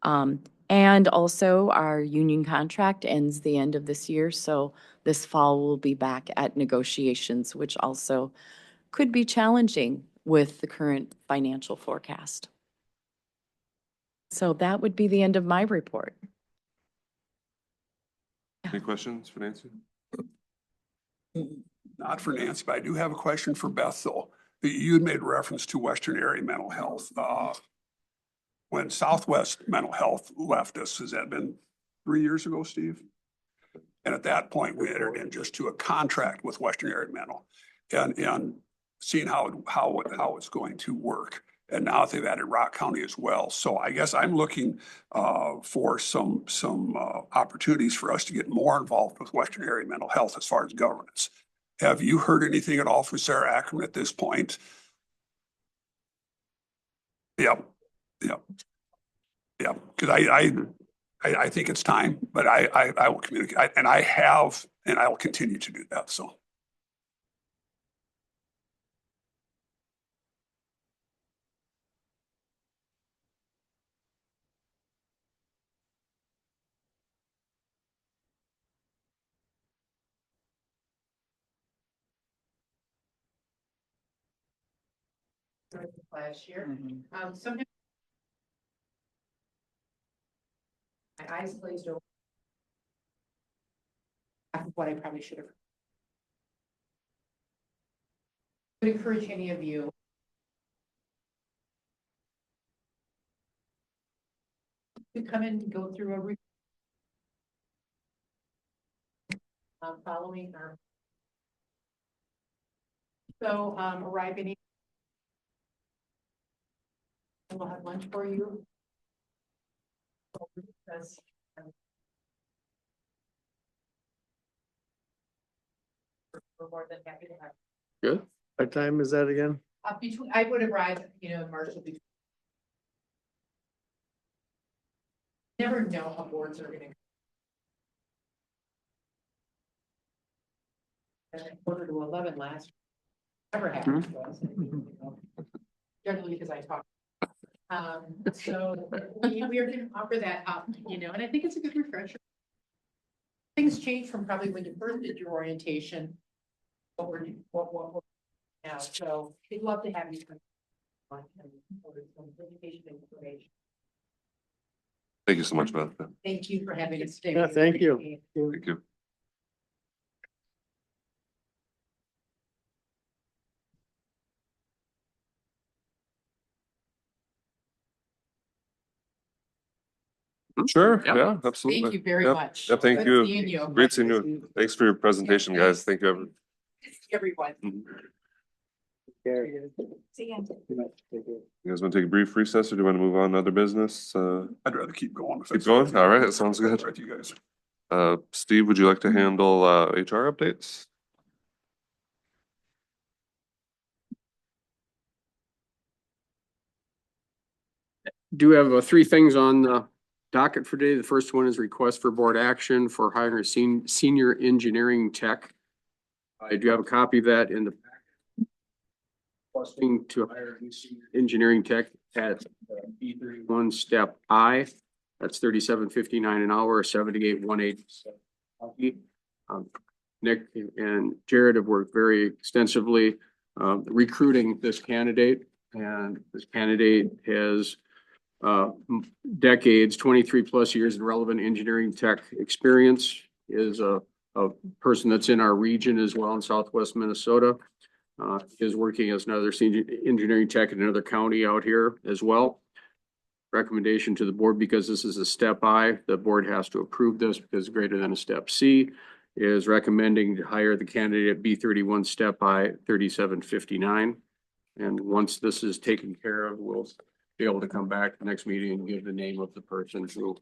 And also our union contract ends the end of this year, so this fall we'll be back at negotiations, which also could be challenging with the current financial forecast. So that would be the end of my report. Any questions for Nancy? Not for Nancy, but I do have a question for Beth, though. You had made reference to Western Area Mental Health. When Southwest Mental Health left us, has that been 3 years ago, Steve? And at that point, we entered in just to a contract with Western Area Mental and seeing how it's going to work. And now they've added Rock County as well. So I guess I'm looking for some opportunities for us to get more involved with Western Area Mental Health as far as governance. Have you heard anything at all from Sarah Ackerman at this point? Yep. Because I think it's time, but I will communicate, and I have, and I will continue to do that, so. Last year. Sometimes my eyes glazed over. What I probably should have. I would encourage any of you. To come in and go through following our. So, arriving. We'll have lunch for you. Because, we're more than happy to have. Good. What time is that again? Between, I would arrive, in Marshall. Never know how boards are gonna. And 10:45 last. Never happened to us. Generally because I talk. So we are gonna offer that up, and I think it's a good refresher. Things change from probably when you first did your orientation. What we're now, so we'd love to have you. Thank you so much, Beth. Thank you for having us today. Yeah, thank you. Thank you. Sure, Yep. yeah, absolutely. Thank you very Yep. much. Yep, thank Good you. seeing you. Great seeing you. Thanks for your presentation, guys. Thank you. Everyone. Mhm. See ya. You guys want to take a brief recess or do you want to move on to other business? I'd rather keep going. Keep going? All right, that sounds good. Right, you guys. Steve, would you like to handle HR updates? Do have three things on the docket for today. The first one is request for board action for hiring a senior engineering tech. I do have a copy of that in the requesting to hire a senior engineering tech at B31 step I. That's $37.59 an hour, 78,180. Nick and Jared have worked very extensively recruiting this candidate, and this candidate has decades, 23 plus years in relevant engineering tech experience, is a person that's in our region as well in Southwest Minnesota. Is working as another senior engineering tech in another county out here as well. Recommendation to the board, because this is a step I, the board has to approve this because greater than a step C, is recommending to hire the candidate at B31 step I 3759. And once this is taken care of, we'll be able to come back to the next meeting and give the name of the person who,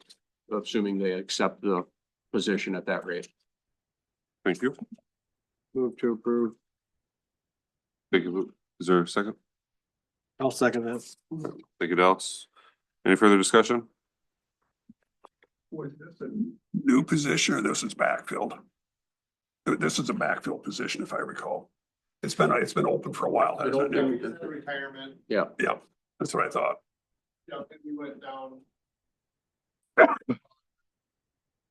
assuming they accept the position at that rate. Thank you. Move to approve. Thank you, Luke. Is there a second? I'll second that. Thank you, Dallas. Any further discussion? Was this a new position or this is backfilled? This is a backfill position, if I recall. It's been open for a while, hasn't it? Retirement. Yeah. Yeah, that's what I thought. Yeah, and we went down.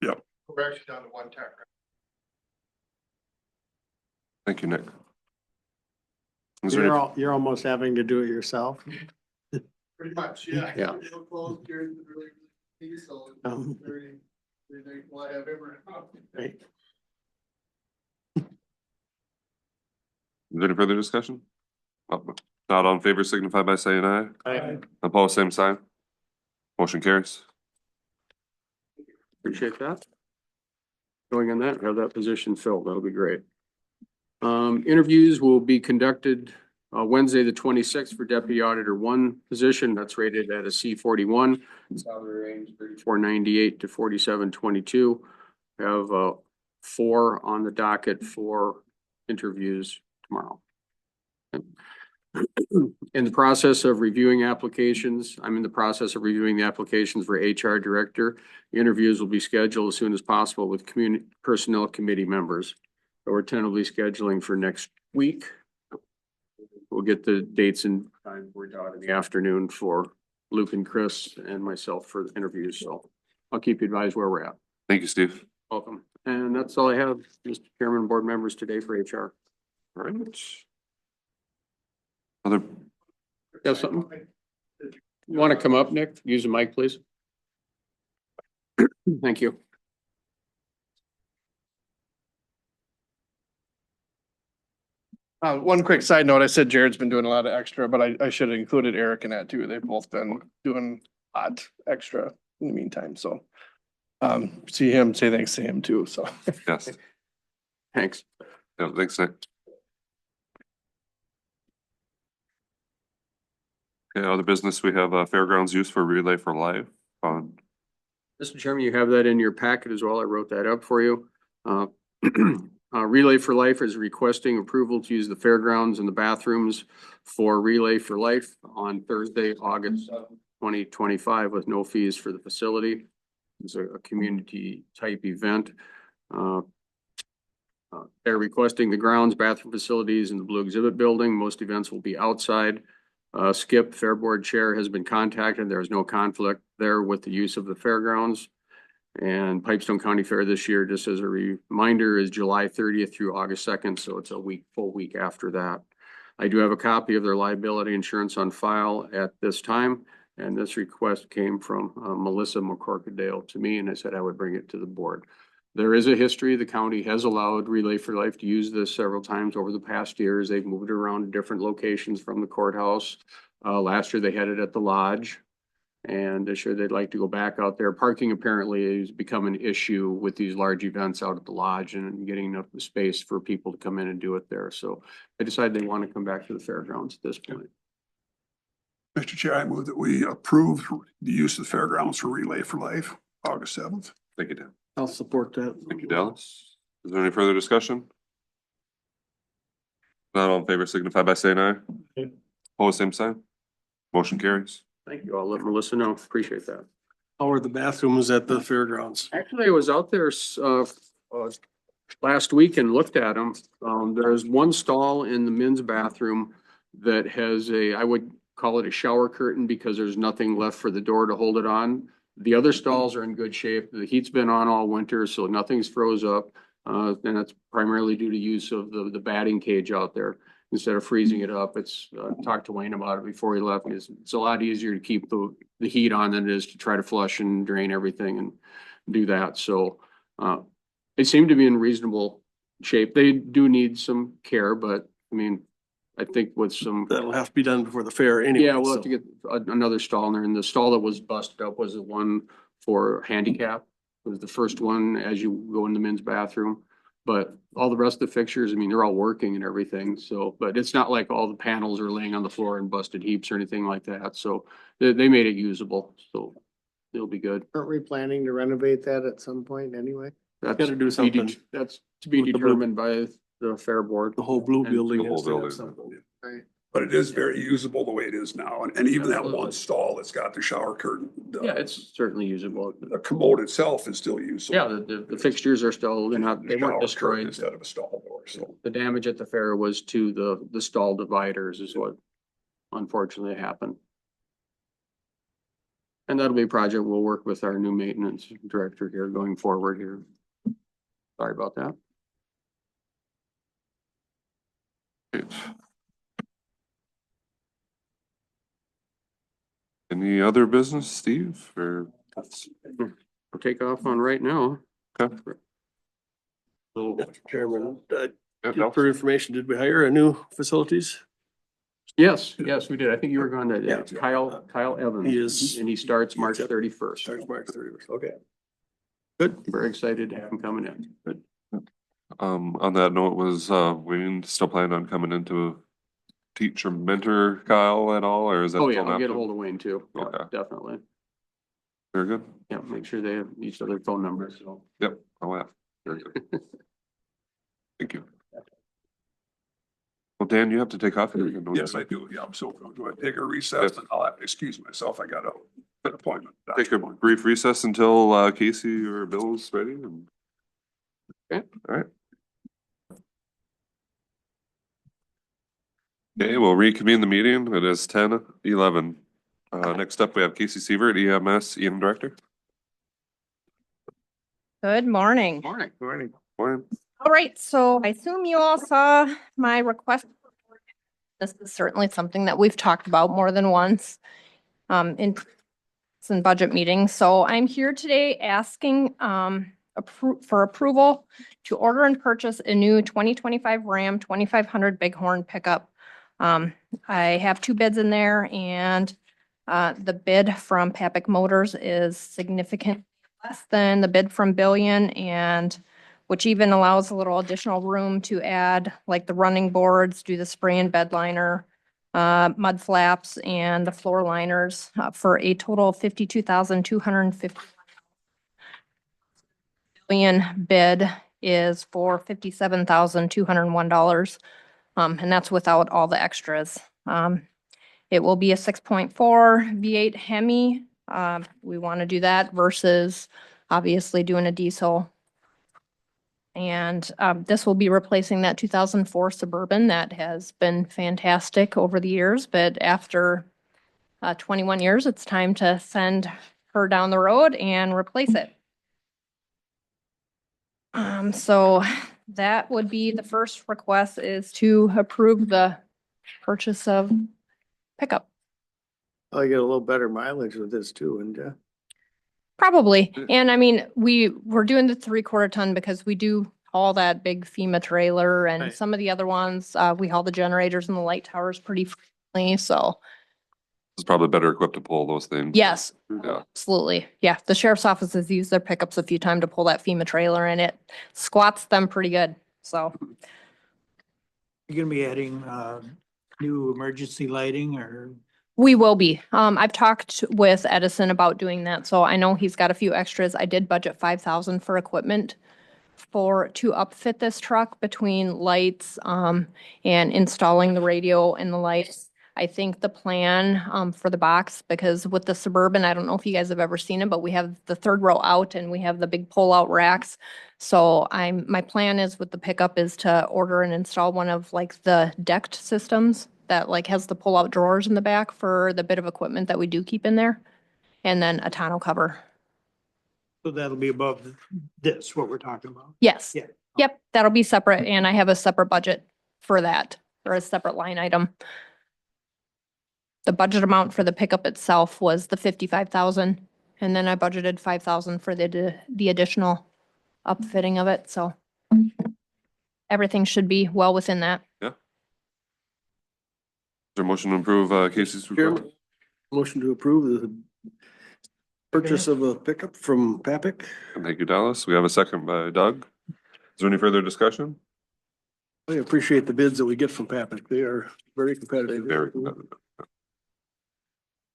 Yep. We're actually down to one tech. Thank you, Nick. Is there any- You're almost having to do it yourself. Pretty much, yeah. Yeah. Right. Is there any further discussion? Not all in favor signify by saying aye. Aye. Opposed, same sign. Motion carries. Appreciate that. Going on that, have that position filled. That'll be great. Interviews will be conducted Wednesday, the 26th for Deputy Auditor 1 position. That's rated at a C41. Salary range 3498 to 4722. Have 4 on the docket for interviews tomorrow. In the process of reviewing applications, I'm in the process of reviewing the applications for HR Director. Interviews will be scheduled as soon as possible with Personnel Committee members. So we're tentatively scheduling for next week. We'll get the dates and time worked out in the afternoon for Luke and Chris and myself for the interviews. So I'll keep you advised where we're at. Thank you, Steve. Welcome. And that's all I have, Mr. Chairman, and board members today for HR. All right. Other, You have something? You want to come up, Nick? Use the mic, please. Thank you. One quick side note, I said Jared's been doing a lot of extra, but I should have included Eric in that too. They've both been doing a lot extra in the meantime, so. See him, say thanks to him too, so. yes. Thanks. Yeah, thanks, Nick. Okay, other business, we have fairgrounds use for Relay for Life on. Mr. Chairman, you have that in your packet as well. I wrote that up for you. Relay for Life is requesting approval to use the fairgrounds and the bathrooms for Relay for Life on Thursday, August 2025 with no fees for the facility. It's a community type event. They're requesting the grounds, bathroom facilities and the blue exhibit building. Most events will be outside. Skip, Fair Board Chair, has been contacted. There is no conflict there with the use of the fairgrounds. And Pipestone County Fair this year, just as a reminder, is July 30th through August 2nd. So it's a full week after that. I do have a copy of their liability insurance on file at this time. And this request came from Melissa McCorkadale to me, and I said I would bring it to the board. There is a history. The county has allowed Relay for Life to use this several times over the past years. They've moved it around to different locations from the courthouse. Last year they had it at the lodge. And this year they'd like to go back out there. Parking apparently has become an issue with these large events out at the lodge and getting enough space for people to come in and do it there. So I decided they want to come back to the fairgrounds at this point. Mr. Chair, I move that we approve the use of the fairgrounds for Relay for Life, August 7th. Thank you, Dan. I'll support that. Thank you, Dallas. Is there any further discussion? Not all in favor signify by saying aye. Opposed, same sign. Motion carries. Thank you. I'll let Melissa know. Appreciate that. How are the bathrooms at the fairgrounds? Actually, I was out there last week and looked at them. There's one stall in the men's bathroom that has I would call it a shower curtain because there's nothing left for the door to hold it on. The other stalls are in good shape. The heat's been on all winter, so nothing's froze up. And that's primarily due to use of the batting cage out there. Instead of freezing it up, it's talked to Wayne about it before he left. It's a lot easier to keep the heat on than it is to try to flush and drain everything and do that. So it seemed to be in reasonable shape. They do need some care, but I mean, I think with some. That'll have to be done before the fair anyway. Yeah, we'll have to get another stall in there. And the stall that was busted up was the one for handicap. It was the first one as you go in the men's bathroom. But all the rest of the fixtures, I mean, they're all working and everything. So, but it's not like all the panels are laying on the floor in busted heaps or anything like that. So they made it usable. So it'll be good. Aren't we planning to renovate that at some point anyway? That's Gotta do to be something. That's to be With the blue- determined by the fair board. The whole blue And building. the whole has to have building. something. Right. But it is very usable the way it is now. And even that Absolutely. one stall that's got the shower curtain. Yeah, it's certainly usable. The commode itself is still usable. Yeah, the fixtures are still, they're not, they The shower weren't curtain destroyed. instead of a stall door, so. The damage at the fair was to the stall dividers is what unfortunately happened. And that'll be a project we'll work with our new maintenance director here going forward here. Sorry about that. Any other business, Steve, or? We'll take off on right now. Okay. Mr. Chairman, Yeah, no. for information, did we hire a new facilities? Yes, we did. I think you were going to, Yeah. Kyle Evans. He is- And he starts March Yep. 31st. Starts March 31st, okay. Good. Very excited to have him coming in. Good. On that note, was, Wayne still planning on coming in to teach or mentor Kyle at all, or is that? Oh, yeah, still I'll get a happening? hold of Wayne too. Yeah, Okay. definitely. Very good. Yeah, make sure they have each other's phone numbers, so. Yep, I'll have. Very good. Thank you. Well, Dan, you have to take off. Yes, I do. Yeah, so do I take a recess? And I'll have to excuse myself. I got an appointment. Take a brief recess until Casey or Bill's ready and. Okay. All right. Okay, we'll reconvene the meeting. It is 10:11. Next up, we have Casey Sievert, EMS Director. Good morning. Morning. Morning. Morning. All right, so I assume you all saw my request. This is certainly something that we've talked about more than once in budget meetings. So I'm here today asking for approval to order and purchase a new 2025 Ram 2500 Bighorn pickup. I have two bids in there, and the bid from Papic Motors is significant less than the bid from Billion, and which even allows a little additional room to add like the running boards, do the spray and bed liner, mud flaps, and the floor liners for a total of $52,250. Billion bid is for $57,201. And that's without all the extras. It will be a 6.4 V8 Hemi. We want to do that versus obviously doing a diesel. And this will be replacing that 2004 Suburban that has been fantastic over the years, but after 21 years, it's time to send her down the road and replace it. So that would be the first request, is to approve the purchase of pickup. Oh, you get a little better mileage with this too, and Probably. And I mean, we're doing the 3/4 ton because we do haul that big FEMA trailer, and Right. some of the other ones, we haul the generators and the light towers pretty frequently. So It's probably better equipped to pull those things. yes, Yeah. absolutely. Yeah, the sheriff's office has used their pickups a few times to pull that FEMA trailer, and it squats them pretty good. So You gonna be adding new emergency lighting or? we will be. I've talked with Edison about doing that, so I know he's got a few extras. I did budget 5,000 for equipment to upfit this truck between lights and installing the radio and the lights. I think the plan for the box, because with the Suburban, I don't know if you guys have ever seen it, but we have the third row out and we have the big pull-out racks. So my plan is with the pickup is to order and install one of like the decked systems that like has the pull-out drawers in the back for the bit of equipment that we do keep in there, and then a tonneau cover. So that'll be above this, what we're talking about? Yes. Yeah. Yep, that'll be separate, and I have a separate budget for that, or a separate line item. The budget amount for the pickup itself was the 55,000, and then I budgeted 5,000 for the additional upfitting of it, so everything should be well within that. Is there a motion to approve Casey's request? Chairman, motion to approve the purchase of a pickup from Papic. Thank you, Dallas. We have a second by Doug. Is there any further discussion? I appreciate the bids that we get from Papic. They are very competitive. Very competitive.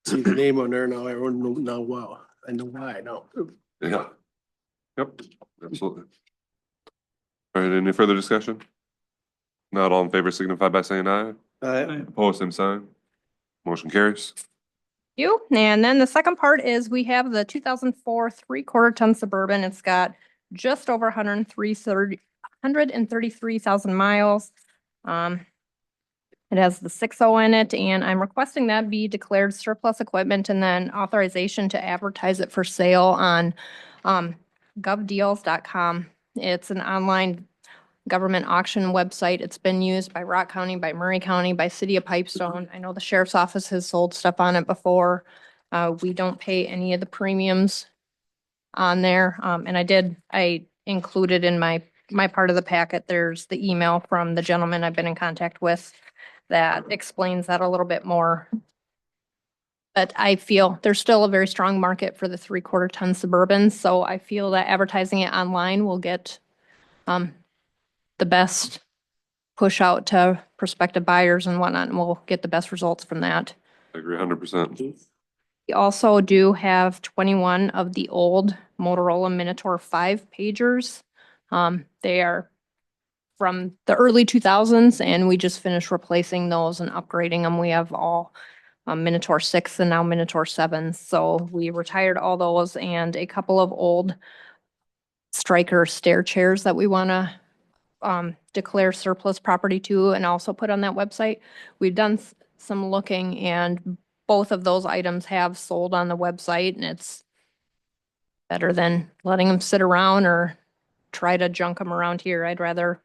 See the name on there now, I know now, wow, I know why now. Yeah. Yep, absolutely. All right, any further discussion? Not all in favor signify by saying aye. Opposed, same sign. Motion carries. You, and then the second part is we have the 2004 3/4 ton Suburban. It's got just over 133,000 miles. It has the 6.0 in it, and I'm requesting that be declared surplus equipment and then authorization to advertise it for sale on govdeals.com. It's an online government auction website. It's been used by Rock County, by Murray County, by City of Pipestone. I know the sheriff's office has sold stuff on it before. We don't pay any of the premiums on there. And I included in my part of the packet, there's the email from the gentleman I've been in contact with that explains that a little bit more. But I feel there's still a very strong market for the 3/4 ton Suburbans, so I feel that advertising it online will get the best push out to prospective buyers and whatnot, and we'll get the best results from that. I agree 100%. We also do have 21 of the old Motorola Minotaur 5 pagers. They are from the early 2000s, and we just finished replacing those and upgrading them. We have all Minotaur 6 and now Minotaur 7. So we retired all those and a couple of old Striker stair chairs that we want to declare surplus property to and also put on that website. We've done some looking, and both of those items have sold on the website, and it's better than letting them sit around or try to junk them around here. I'd rather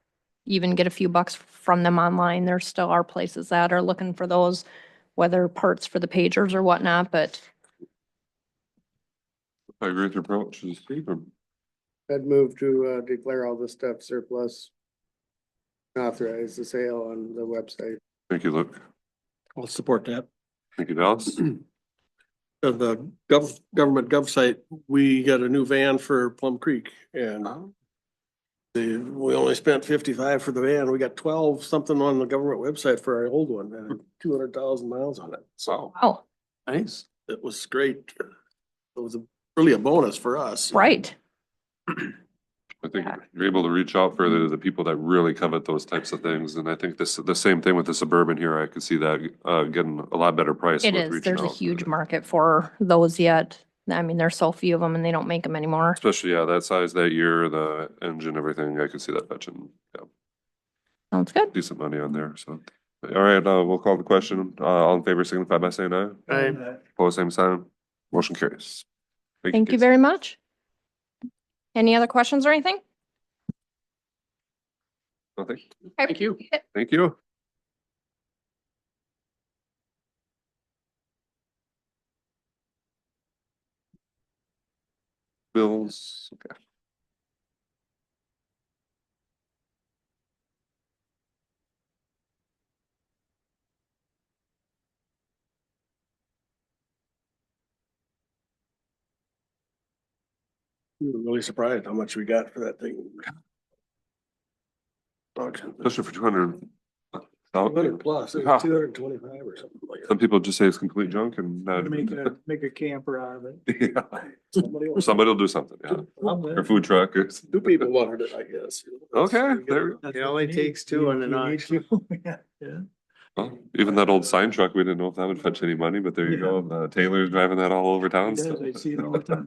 even get a few bucks from them online. There still are places that are looking for those, whether parts for the pagers or whatnot, but I agree with your approach. I'd move to declare all this stuff surplus. Authorize the sale on the website. Thank you, Luke. I'll support that. Thank you, Dallas. The government gov site, we got a new van for Plum Creek and we only spent 55 for the van. We got 12 something on the government website for our old one and 200,000 miles on it. So oh, nice. It was great. It was really a bonus for us. right. I think you're able to reach out further to the people that really covet those types of things. And I think the same thing with the Suburban here. I could see that getting a lot better price. It with is. reaching There's a out. huge market for those yet. I mean, there's so few of them and they don't make them anymore. Especially, yeah, that size, that year, the engine, everything. I could see that fetching, yeah, Sounds good. decent money on there. So, all right, we'll call the question. All in favor, signify by saying aye. Aye. Opposed, same sign. Motion carries. Thank you Casey. very much. Any other questions or anything? Nothing. Thank you. Thank you. Bills, okay. We were really surprised how much we got for that thing. Especially for 200. 200 plus, Yeah. 225 or something like Some people just say it's complete junk and Make a camper out of it. yeah. that. Somebody will do something, yeah. Or food truck or. Two people wanted it, I guess. Okay, there. It only takes two on an auction. Yeah, yeah. Well, even that old sign truck, we didn't know if that would fetch any money, but there you go. Taylor's driving that all over town. It does, still. I see it all the time,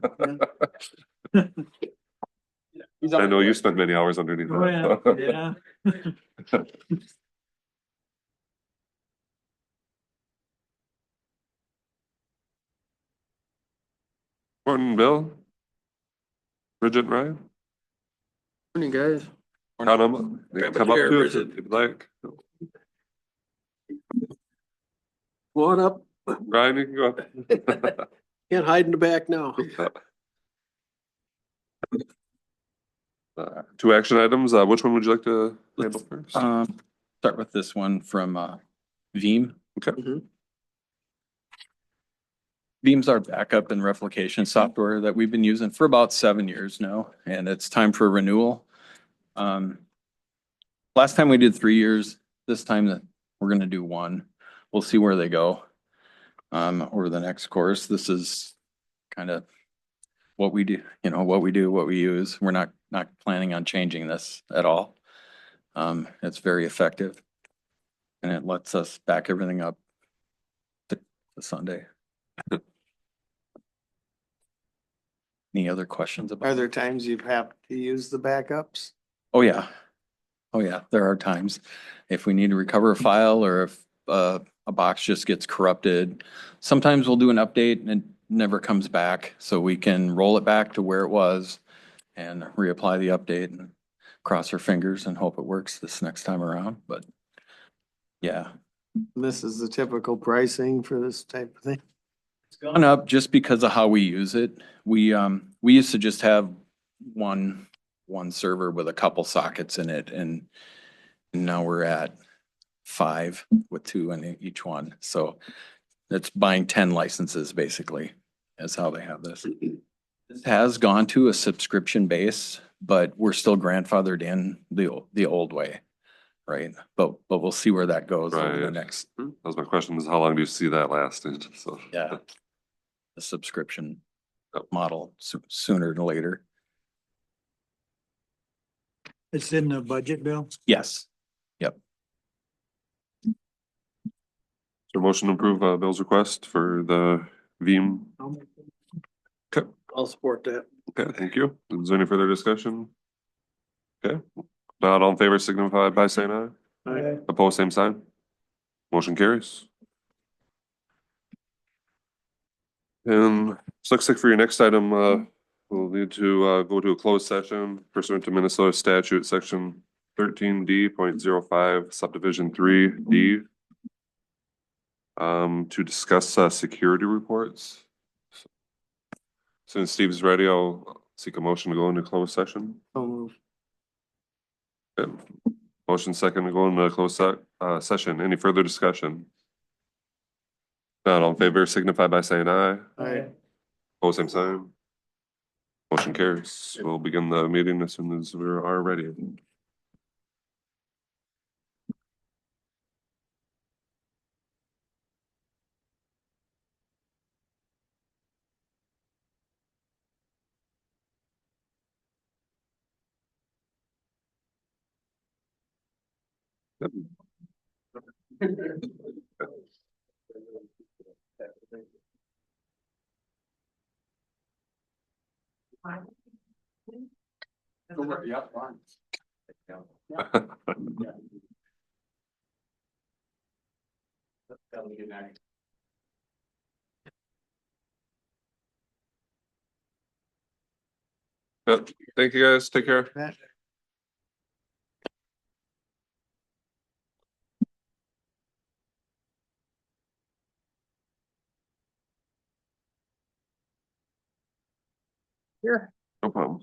I know you spent many hours underneath Oh, that. yeah. Morning, Bill. Bridget, Ryan. Morning, guys. Count 'em. They can come up to us if you'd like. Come on up. Ryan, you can go up. Can't hide in the back now. Two action items. Which one would you like to handle first? Start with this one from Veeam. Okay. Veeam's our backup and replication software that we've been using for about 7 years now, and it's time for renewal. Last time we did 3 years. This time that we're gonna do 1. We'll see where they go over the next course. This is kind of what we do, what we use. We're not planning on changing this at all. It's very effective, and it lets us back everything up to Sunday. Any other questions about? Are there times you have to use the backups? Oh, yeah. Oh, yeah. There are times if we need to recover a file or if a box just gets corrupted. Sometimes we'll do an update and it never comes back. So we can roll it back to where it was and reapply the update and cross our fingers and hope it works this next time around. But yeah, This is the typical pricing for this type of thing. It's gone up just because of how we use it. We used to just have one server with a couple sockets in it, and now we're at 5 with 2 in each one. So it's buying 10 licenses basically, is how they have this. This has gone to a subscription base, but we're still grandfathered in the old way, right? But we'll see where that goes over the Right. next, That was my question, is how long do you see that lasting? So. yeah, the subscription model sooner than later. It's in the budget, Bill? Yes. Yep. So motion to approve Bill's request for the Veeam. Okay, I'll support that. okay, thank you. Is there any further discussion? Okay, not all in favor signify by saying aye. Aye. Opposed, same sign. Motion carries. And looks like for your next item, we'll need to go to a closed session pursuant to Minnesota statute, section 13D.05 subdivision 3D. To discuss security reports. Soon as Steve's ready, I'll seek a motion to go into closed session. Okay. Motion second to go into closed session. Any further discussion? Not all in favor signify by saying aye. Aye. Opposed, same sign. Motion carries. We'll begin the meeting as soon as we are ready. Yep. Thank you, guys. Take care. Sure. No problem.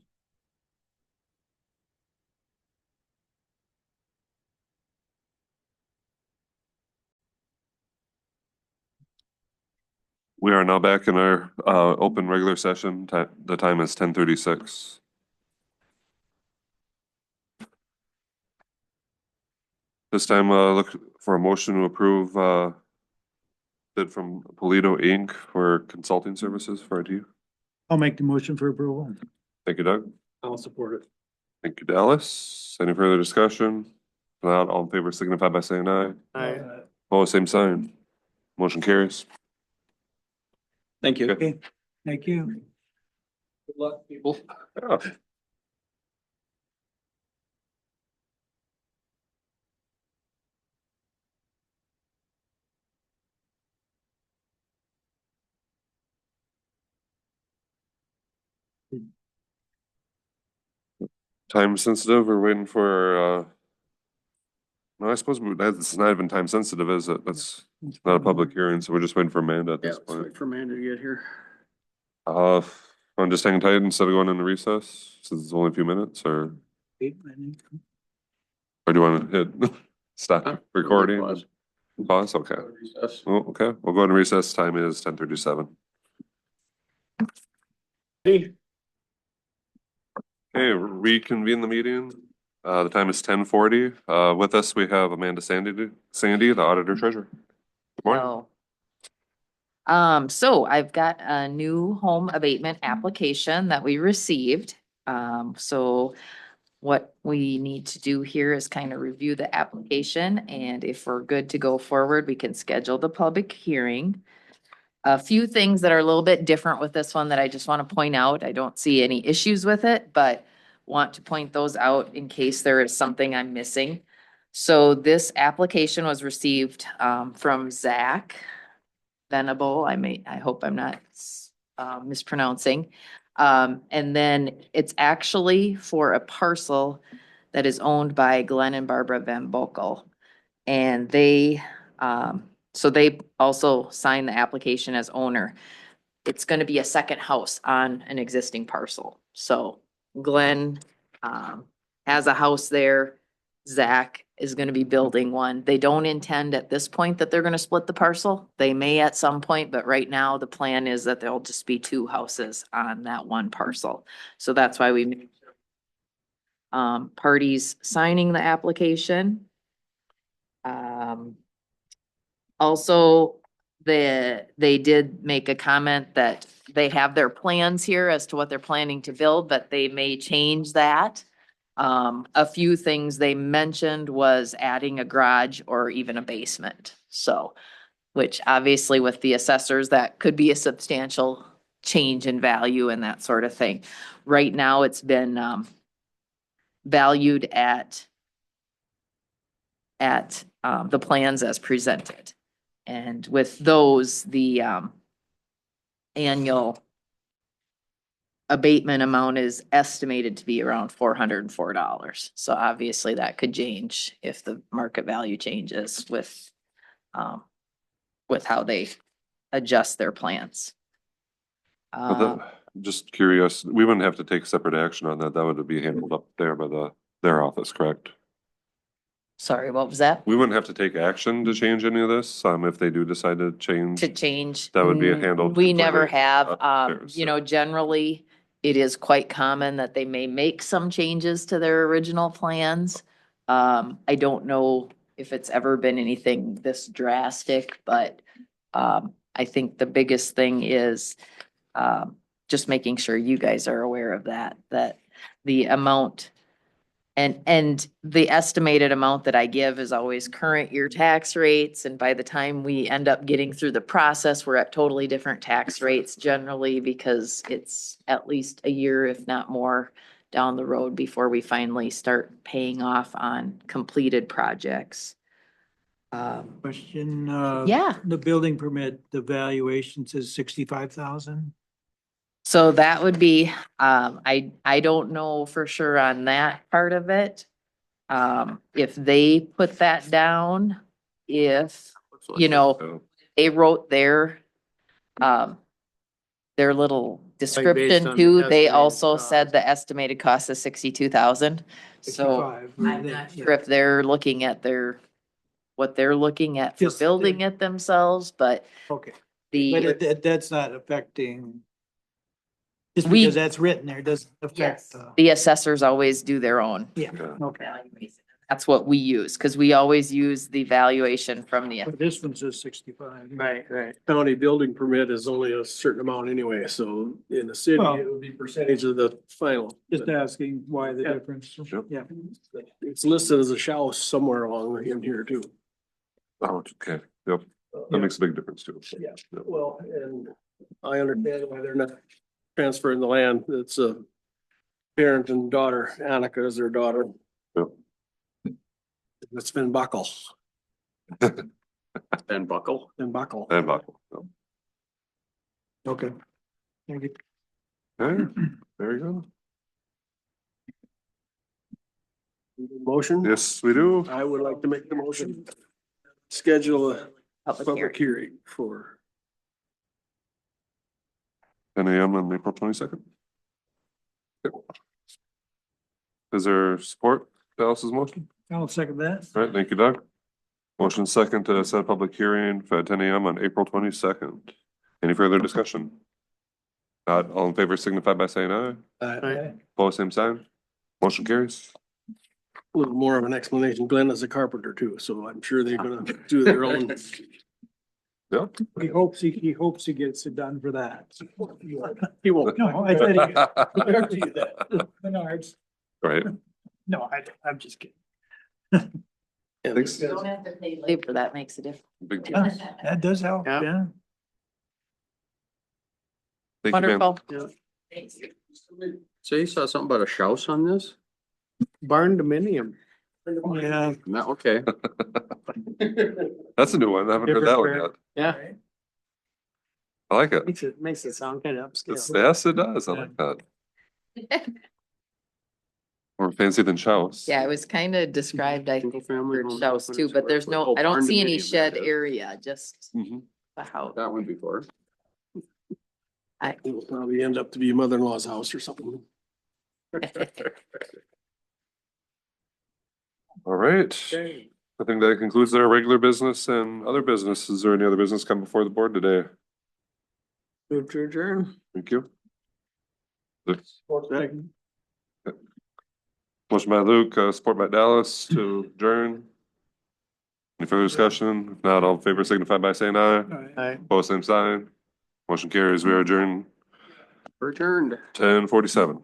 We are now back in our open regular session. The time is 10:36. This time, look for a motion to approve bid from Polito Inc. for consulting services for IT. I'll make the motion for approval. Thank you, Doug. I'll support it. Thank you, Dallas. Any further discussion? If not, all in favor signify by saying aye. Aye. Opposed, same sign. Motion carries. Thank you. Okay, thank you. Good luck, people. Yeah. Time sensitive, we're waiting for no, I suppose that's not even time sensitive, is it? That's not a public hearing, so we're just waiting for Amanda at Yeah, this let's point. wait for Amanda to get here. I'm just hanging tight instead of going into recess, since it's only a few minutes, or do you want to hit stop recording? Pause. Pause, okay. Recess. Oh, okay, we'll go into recess. Time is 10:37. Hey. Okay, reconvene the meeting. The time is 10:40. With us, we have Amanda Sandy, the auditor treasurer. Good morning. Hello. So I've got a new home abatement application that we received. So what we need to do here is kind of review the application, and if we're good to go forward, we can schedule the public hearing. A few things that are a little bit different with this one that I just want to point out. I don't see any issues with it, but want to point those out in case there is something I'm missing. So this application was received from Zach Venable. I hope I'm not mispronouncing. And then it's actually for a parcel that is owned by Glenn and Barbara Van Boekel. And they So they also sign the application as owner. It's gonna be a second house on an existing parcel. So Glenn, has a house there. Zach is gonna be building one. They don't intend at this point that they're gonna split the parcel. They may at some point, but right now the plan is that there'll just be two houses on that one parcel. So that's why we parties signing the application. Also, they did make a comment that they have their plans here as to what they're planning to build, but they may change that. A few things they mentioned was adding a garage or even a basement. So, which obviously with the assessors, that could be a substantial change in value and that sort of thing. Right now, it's been, valued at the plans as presented. And with those, the annual abatement amount is estimated to be around $404. So obviously that could change if the market value changes with how they adjust their plans. Just curious, we wouldn't have to take separate action on that. That would be handled up there by their office, correct? Sorry, what was that? We wouldn't have to take action to change any of this, if they do decide to change. To change. That would be handled We never completely have, upstairs, you know, generally, it is quite common that they may make some changes to their original plans. I don't know if it's ever been anything this drastic, but I think the biggest thing is just making sure you guys are aware of that the amount and the estimated amount that I give is always current year tax rates. And by the time we end up getting through the process, we're at totally different tax rates generally because it's at least a year, if not more, down the road before we finally start paying off on completed projects. Question, Yeah. the building permit, the valuation says 65,000. So that would be, I don't know for sure on that part of it. If they put that down, if, you know, they wrote their little description on too, they estimated also cost. said the estimated cost is 62,000. So 65. I'm not sure if they're looking at what they're looking at for Just the- building it themselves, but Okay, but the, that's not affecting. Just We- because that's written there doesn't affect. the assessors always do their own. Yeah, okay. Valuation. That's what we use, because we always use the valuation from the, But this one says 65. Right. County building permit is only a certain amount anyway, so in the city, Well- it would be percentage of the final. Just asking why the difference. Sure. Yeah. It's listed as a house somewhere along in here too. Oh, okay, yep, that makes a big difference too. Yeah. Well, and I understand why they're not transferring the land. It's a parent and daughter. Annika is their daughter. Yep. It's been Buckle. And Buckle. And Buckle. And Buckle, yep. Okay. Thank you. Okay, very good. Motion? Yes, we do. I would like to make the motion. Schedule a public public hearing. hearing for 10 a.m. on April 22nd. Is there support to Alice's motion? I'll second that. All right, thank you, Doug. Motion second to set a public hearing for 10 a.m. on April 22nd. Any further discussion? Not all in favor signify by saying aye. a Opposed, same sign. Motion carries. little more of an explanation. Glenn is a carpenter too, so I'm sure they're gonna do their own. Yep. He hopes he gets it done for that. He won't. No, I said he guarantee you that. Menards. Right. No, I'm just kidding. Thanks. You don't have to pay labor, that makes a difference. Big Yeah, difference. that does help, Yeah. yeah. Thank you, Ben. Wonderful. So you saw something about a house on this? Barn dominium. Yeah. No, okay. That's a new one. I haven't heard that one yet. Yeah. I like it. Makes it sound kind of upscale. Yes, it does. I like that. More fancy than Shouse. Yeah, it was kind of described, I think, Single-family for home, house too, but there's no, Oh, I don't barn see any dominium, shed that is. area, just Mhm. the house. That one before. It'll probably end up to be mother-in-law's house or something. All right. I think that concludes our regular business and other business. Is there any other business come before the board today? Move to adjourn. Thank you. Second. Motion by Luke, support by Dallas to adjourn. Any further discussion? If not, all in favor signify by saying aye. Aye. Both same sign. Motion carries. We are adjourned Returned. 10:47.